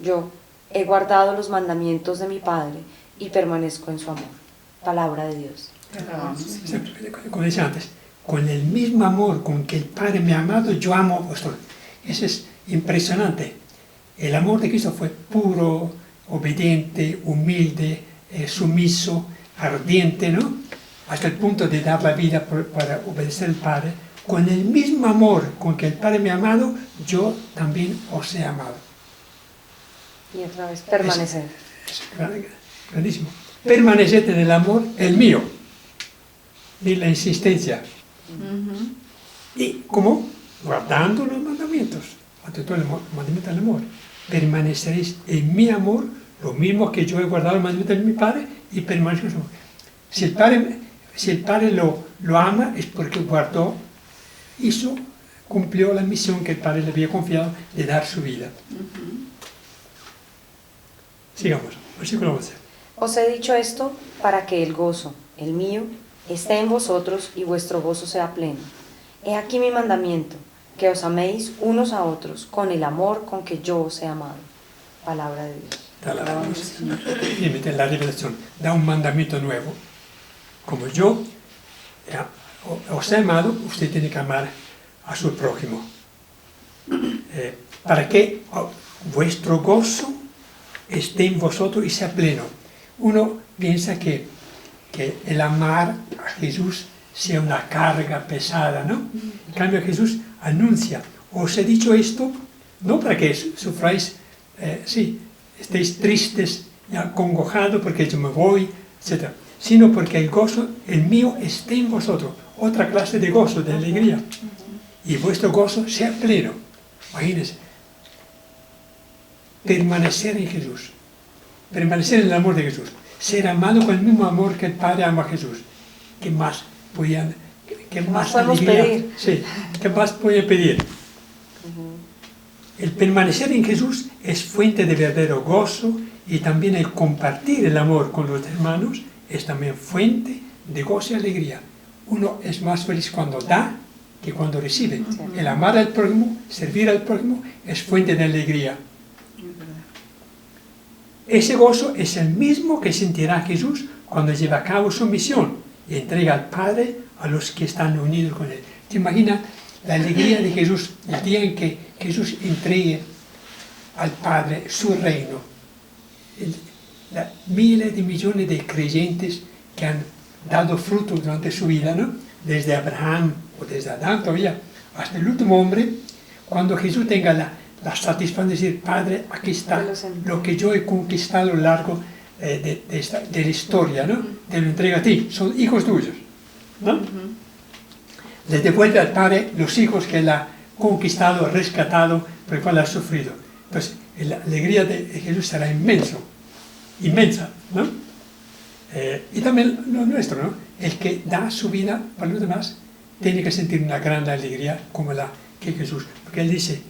yo he guardado los mandamientos de mi Padre y permanezco en su amor. Palabra de Dios. Como decía antes, con el mismo amor con que el Padre me ha amado, yo amo a vosotros. Eso es impresionante. El amor de Cristo fue puro, obediente, humilde, sumiso, ardiente, ¿no? Hasta el punto de dar la vida para obedecer al Padre. Con el mismo amor con que el Padre me ha amado, yo también os he amado. Y otra vez, permanecer. Es grandísimo. Permaneced en el amor, el mío. Y la insistencia. ¿Y cómo? Guardando los mandamientos. Ante todo el mandamiento del amor. Permaneceréis en mi amor, lo mismo que yo he guardado el mandamiento de mi Padre y permanezco en su amor. Si el Padre lo ama es porque cumplió la misión que el Padre le había confiado de dar su vida. Sigamos, versículo 11. Os he dicho esto para que el gozo, el mío, esté en vosotros y vuestro gozo sea pleno. He aquí mi mandamiento, que os améis unos a otros con el amor con que yo os he amado. Palabra de Dios. Y la revelación da un mandamiento nuevo. Como yo os he amado, usted tiene que amar a su prójimo. Para que vuestro gozo esté en vosotros y sea pleno. Uno piensa que el amar a Jesús sea una carga pesada, ¿no? En cambio Jesús anuncia, os he dicho esto, no para que sufráis, estéis tristes y acongojados porque yo me voy, etc., sino porque el gozo, el mío, esté en vosotros, otra clase de gozo, de alegría, y vuestro gozo sea pleno. Imagínense, permanecer en Jesús, permanecer en el amor de Jesús, ser amado con el mismo amor que el Padre ama a Jesús. ¿Qué más podían, qué más podemos alegría? pedir? Sí, ¿qué más podían pedir? El permanecer en Jesús es fuente de verdadero gozo, y también el compartir el amor con los hermanos es también fuente de gozo y alegría. Uno es más feliz cuando da que cuando recibe. El amar al prójimo, servir al prójimo, es fuente de alegría. Ese gozo es el mismo que sentirá Jesús cuando lleva a cabo su misión y entrega al Padre a los que están unidos con Él. ¿Te imaginas la alegría de Jesús el día en que Jesús entregue al Padre su reino? Miles de millones de creyentes que han dado fruto durante su vida, ¿no? Desde Abraham o desde Adán todavía hasta el último hombre, cuando Jesús tenga la satisfacción de decir, Padre, aquí está lo que yo he conquistado a lo largo de la historia, ¿no? Te lo entrego a ti, son hijos tuyos, ¿no? Les devuelve al Padre los hijos que Él ha conquistado, rescatado, por el cual ha sufrido. Entonces, la alegría de Jesús será inmensa, ¿no? Y también lo nuestro, ¿no? El que da su vida para los demás tiene que sentir una gran alegría como la que Jesús, porque Él dice,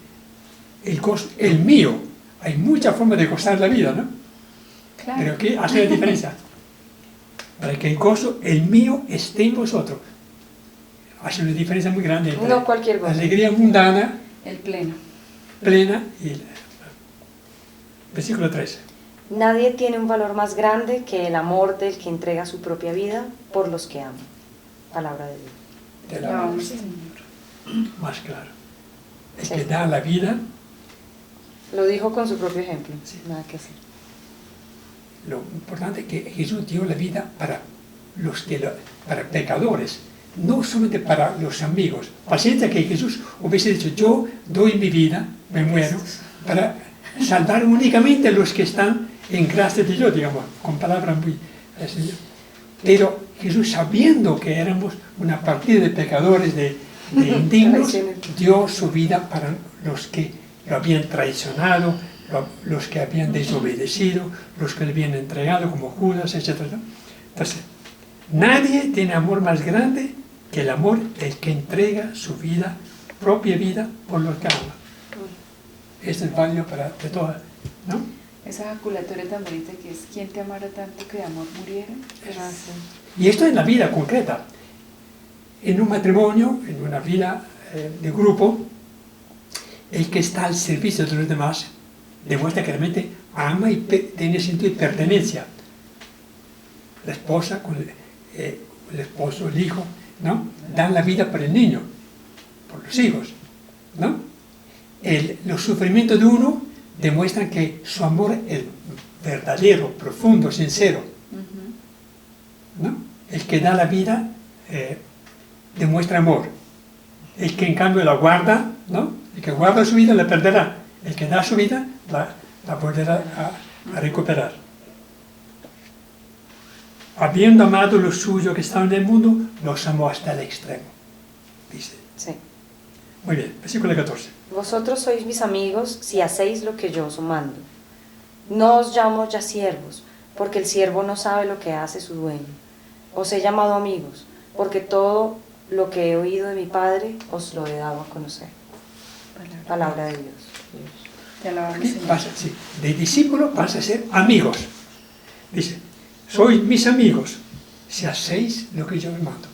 el mío, hay muchas formas de gozar la vida, ¿no? Claro. Pero ¿qué hace la diferencia? Para que el gozo, el mío, esté en vosotros. Hace una diferencia muy grande entre No cualquier la gozo. alegría mundana, El pleno. plena, y versículo 13. Nadie tiene un valor más grande que el amor del que entrega su propia vida por los que ama. Palabra de Dios. De la Vamos, voz Señor. más claro. El Sí. que da la vida, Lo dijo con su propio ejemplo. Sí. Nada que hacer. lo importante es que Jesús dio la vida para para pecadores, no solamente para los amigos. Paciencia que Jesús hubiese dicho, yo doy mi vida, me muero, para salvar únicamente a los que están en gracia de Dios, digamos, con palabras muy... Pero Jesús, sabiendo que éramos una partida de pecadores, de indignos, dio su vida para los que lo habían traicionado, los que habían desobedecido, los que le habían entregado como Judas, etc. Entonces, nadie tiene amor más grande que el amor del que entrega su vida, propia vida, por los que ama. Este es válido para de todas, ¿no? Esa ejaculatoria tan bonita que es, ¿quién te amara tanto que de amor muriera? Gracias. Y esto en la vida concreta. En un matrimonio, en una vida de grupo, el que está al servicio de los demás demuestra que realmente ama y tiene sentido de pertenencia. La esposa con el esposo, el hijo, ¿no? Dan la vida por el niño, por los hijos, ¿no? Los sufrimientos de uno demuestran que su amor es verdadero, profundo, sincero, ¿no? El que da la vida demuestra amor. El que en cambio la guarda, ¿no? El que guarda su vida la perderá. El que da su vida la volverá a recuperar. Habiendo amado lo suyo que estaba en el mundo, los amó hasta el extremo, dice. Sí. Muy bien, versículo 14. Vosotros sois mis amigos si hacéis lo que yo os mando. No os llamo ya siervos, porque el siervo no sabe lo que hace su dueño. Os he llamado amigos, porque todo lo que he oído de mi Padre os lo he dado a conocer. Palabra de Dios. Te alabamos, Aquí Señor. pasa, sí, de discípulo pasa a ser amigos. Dice, sois mis amigos si hacéis lo que yo os mando.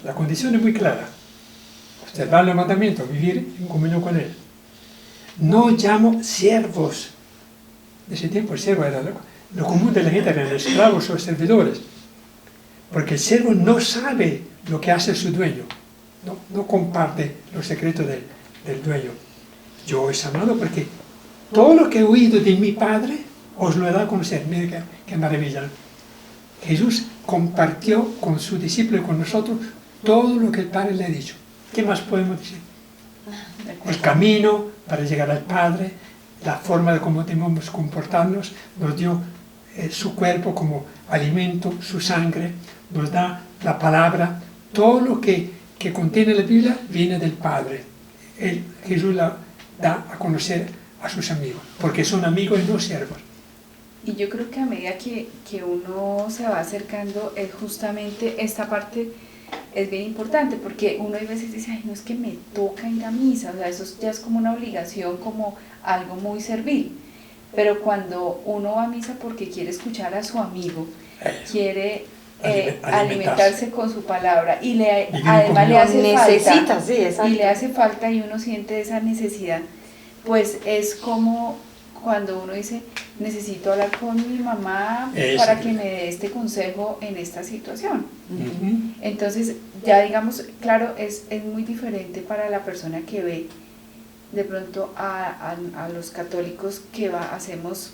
La condición es muy clara. Observar los mandamientos, vivir en comunión con Él. No llamo siervos. De ese tiempo el siervo era lo común de la gente, eran esclavos o servidores. Porque el siervo no sabe lo que hace su dueño. No comparte los secretos del dueño. Yo os he amado porque todo lo que he oído de mi Padre os lo he dado a conocer. Mira qué maravilla, ¿no? Jesús compartió con su discípulo y con nosotros todo lo que el Padre le ha dicho. ¿Qué más podemos decir? El camino para llegar al Padre, la forma de cómo debemos comportarnos, nos dio su cuerpo como alimento, su sangre, nos da la palabra, todo lo que contiene la Biblia viene del Padre. Jesús la da a conocer a sus amigos, porque son amigos y no siervos. Y yo creo que a medida que uno se va acercando, es justamente esta parte es bien importante, porque uno a veces dice, ay, no es que me toca ir a misa, o sea, eso ya es como una obligación, como algo muy servil. Pero cuando uno va a misa porque quiere escuchar a su amigo, quiere alimentarse con su palabra y además le hace Necesita, falta, sí, exacto. y le hace falta y uno siente esa necesidad, pues es como cuando uno dice, necesito hablar con mi mamá para que me dé este consejo en esta situación. Entonces, ya digamos, claro, es muy diferente para la persona que ve de pronto a los católicos que hacemos,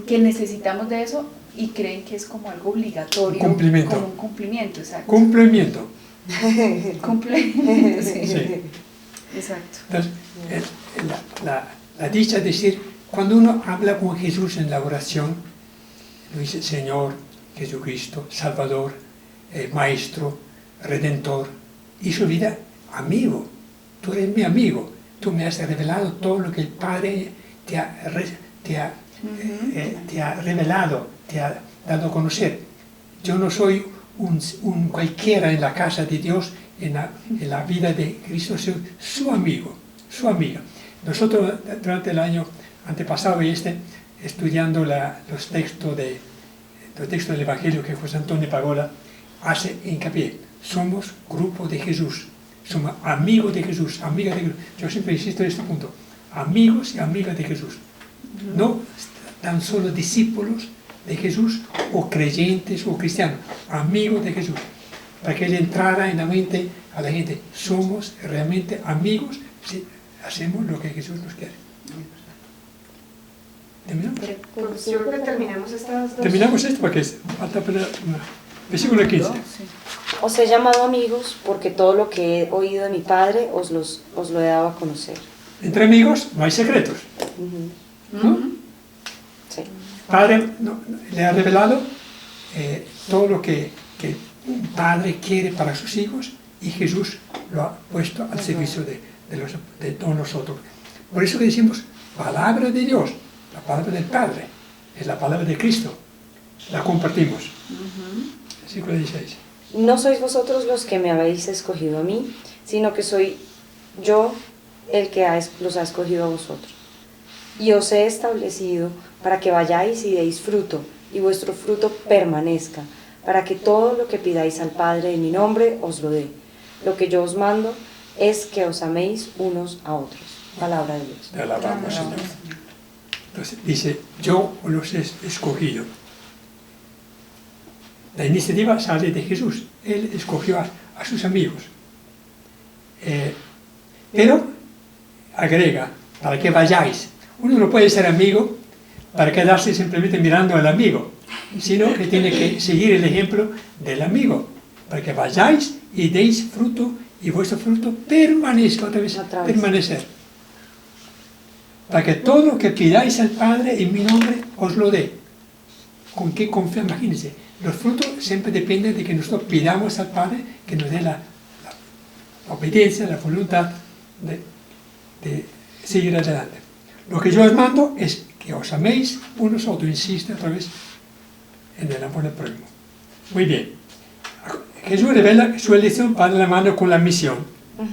que necesitamos de eso y creen que es como algo obligatorio, Cumplimiento. como un cumplimiento, exacto. Cumplimiento. Cumplimiento, sí. Sí. Exacto. Entonces, la dicha es decir, cuando uno habla con Jesús en la oración, lo dice Señor, Jesucristo, Salvador, Maestro, Redentor, y su vida, amigo, tú eres mi amigo, tú me has revelado todo lo que el Padre te ha revelado, te ha dado a conocer. Yo no soy un cualquiera en la casa de Dios, en la vida de Cristo, soy su amigo, su amiga. Nosotros durante el año antepasado estudiando los textos del Evangelio que José Antonio Pagola hace hincapié. Somos grupo de Jesús, somos amigos de Jesús, amigas de Jesús. Yo siempre insisto en este punto, amigos y amigas de Jesús. No tan solo discípulos de Jesús o creyentes o cristianos, amigos de Jesús. Para que él entrara en la mente a la gente, somos realmente amigos si hacemos lo que Jesús nos quiere. ¿Terminamos? Pues yo creo que terminamos estas dos. Terminamos esto porque falta versículo 15. Os he llamado amigos porque todo lo que he oído de mi Padre os lo he dado a conocer. Entre amigos no hay secretos. ¿No? Sí. Padre le ha revelado todo lo que un padre quiere para sus hijos y Jesús lo ha puesto al servicio de todos nosotros. Por eso que decimos palabra de Dios, la palabra del Padre, es la palabra de Cristo. La compartimos. Versículo 16. No sois vosotros los que me habéis escogido a mí, sino que soy yo el que los ha escogido a vosotros. Y os he establecido para que vayáis y deis fruto, y vuestro fruto permanezca, para que todo lo que pidáis al Padre en mi nombre os lo dé. Lo que yo os mando es que os améis unos a otros. Palabra de Dios. Te alabamos, Señor. Entonces dice, yo los he escogido. La iniciativa sale de Jesús. Él escogió a sus amigos. Pero agrega, para que vayáis. Uno no puede ser amigo para quedarse simplemente mirando al amigo, sino que tiene que seguir el ejemplo del amigo, para que vayáis y deis fruto y vuestro fruto permanezca, otra vez. Permanecer. Para que todo lo que pidáis al Padre en mi nombre os lo dé. ¿Con qué confianza? Imagínense, los frutos siempre dependen de que nosotros pidamos al Padre que nos dé la obediencia, la voluntad de seguir adelante. Lo que yo os mando es que os améis unos a otros, insiste otra vez en el amor del prójimo. Muy bien. Jesús revela su elección para la mano con la misión.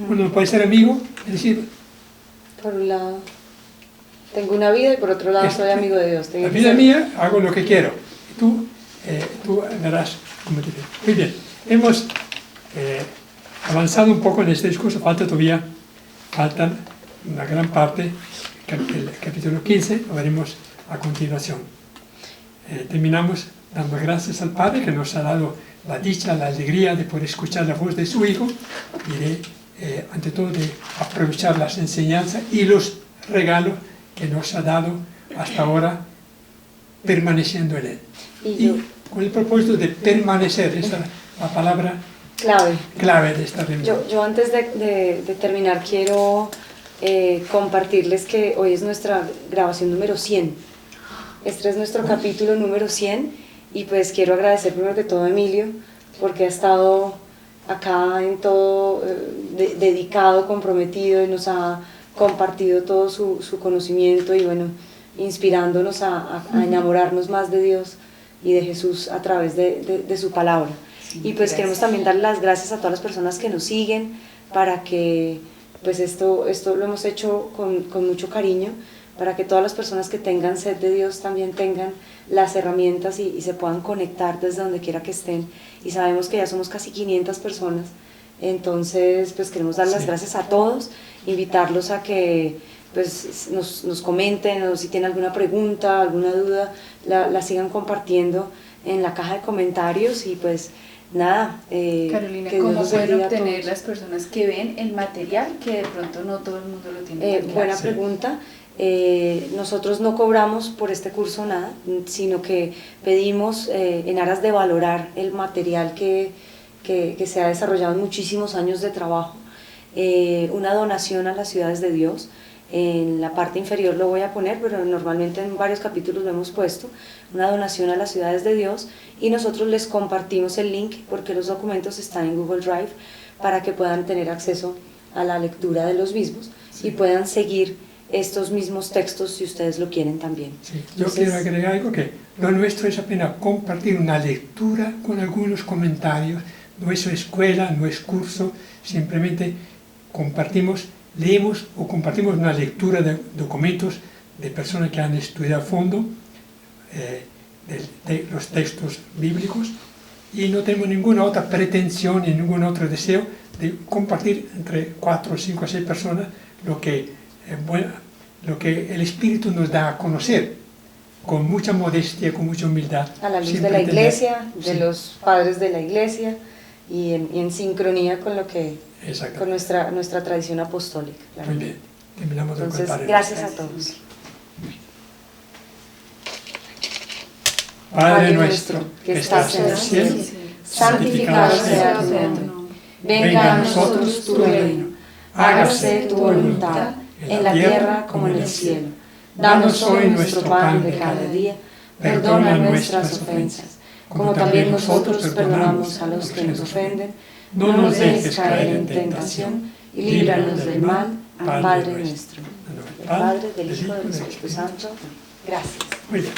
Uno no puede ser amigo, es decir, por un lado, tengo una vida y por otro lado soy amigo de Dios. La vida mía, hago lo que quiero. Tú verás cómo te ves. Muy bien. Hemos avanzado un poco en este discurso, faltan una gran parte, el capítulo 15, lo veremos a continuación. Terminamos dando gracias al Padre que nos ha dado la dicha, la alegría de poder escuchar la voz de su Hijo y ante todo de aprovechar las enseñanzas y los regalos que nos ha dado hasta ahora permaneciendo en Él. Y con el propósito de permanecer, esa es la palabra clave de esta reunión. Yo antes de terminar quiero compartirles que hoy es nuestra grabación número 100. Este es nuestro capítulo número 100 y pues quiero agradecer primero que todo a Emilio porque ha estado acá en todo dedicado, comprometido y nos ha compartido todo su conocimiento y bueno, inspirándonos a enamorarnos más de Dios y de Jesús a través de su palabra. Sí, y pues queremos también dar las gracias a todas las personas que nos siguen para que pues esto lo hemos hecho con mucho cariño, para que todas las personas que tengan sed de Dios también tengan las herramientas y se puedan conectar desde donde quiera que estén. Y sabemos que ya somos casi 500 personas, entonces pues queremos dar las gracias a todos, invitarlos a que pues nos comenten o si tienen alguna pregunta, alguna duda, la sigan compartiendo en la caja de comentarios y pues nada. Carolina, ¿cómo pueden obtener las personas que ven el material que de pronto no todo el mundo lo tiene? Buena pregunta. Nosotros no cobramos por este curso nada, sino que pedimos en aras de valorar el material que se ha desarrollado en muchísimos años de trabajo, una donación a las ciudades de Dios. En la parte inferior lo voy a poner, pero normalmente en varios capítulos lo hemos puesto, una donación a las ciudades de Dios, y nosotros les compartimos el link porque los documentos están en Google Drive para que puedan tener acceso a la lectura de los mismos y puedan seguir estos mismos textos si ustedes lo quieren también. Sí. Yo quiero agregar algo, que Lo nuestro es apenas compartir una lectura con algunos comentarios. No es escuela, no es curso, simplemente compartimos, leemos o compartimos una lectura de documentos de personas que han estudiado a fondo los textos bíblicos, y no tenemos ninguna otra pretensión ni ningún otro deseo de compartir entre 4, 5 o 6 personas lo que el Espíritu nos da a conocer, con mucha modestia, con mucha humildad. A la luz de la Iglesia, de los padres de la Iglesia, y en sincronía con lo que con nuestra tradición apostólica. Claro. Muy bien, terminamos. Entonces, gracias a todos. Padre nuestro que estás en el cielo, santificado sea tu nombre. Venga a nosotros tu reino. Hágase tu voluntad, en la tierra como en el cielo. Danos hoy nuestro pan de cada día. Perdona nuestras ofensas, como también nosotros perdonamos a los que nos ofenden. No nos dejes caer en tentación y líbranos del mal. Padre nuestro. Del Padre, del Hijo y del Espíritu Santo. Gracias. Muy bien.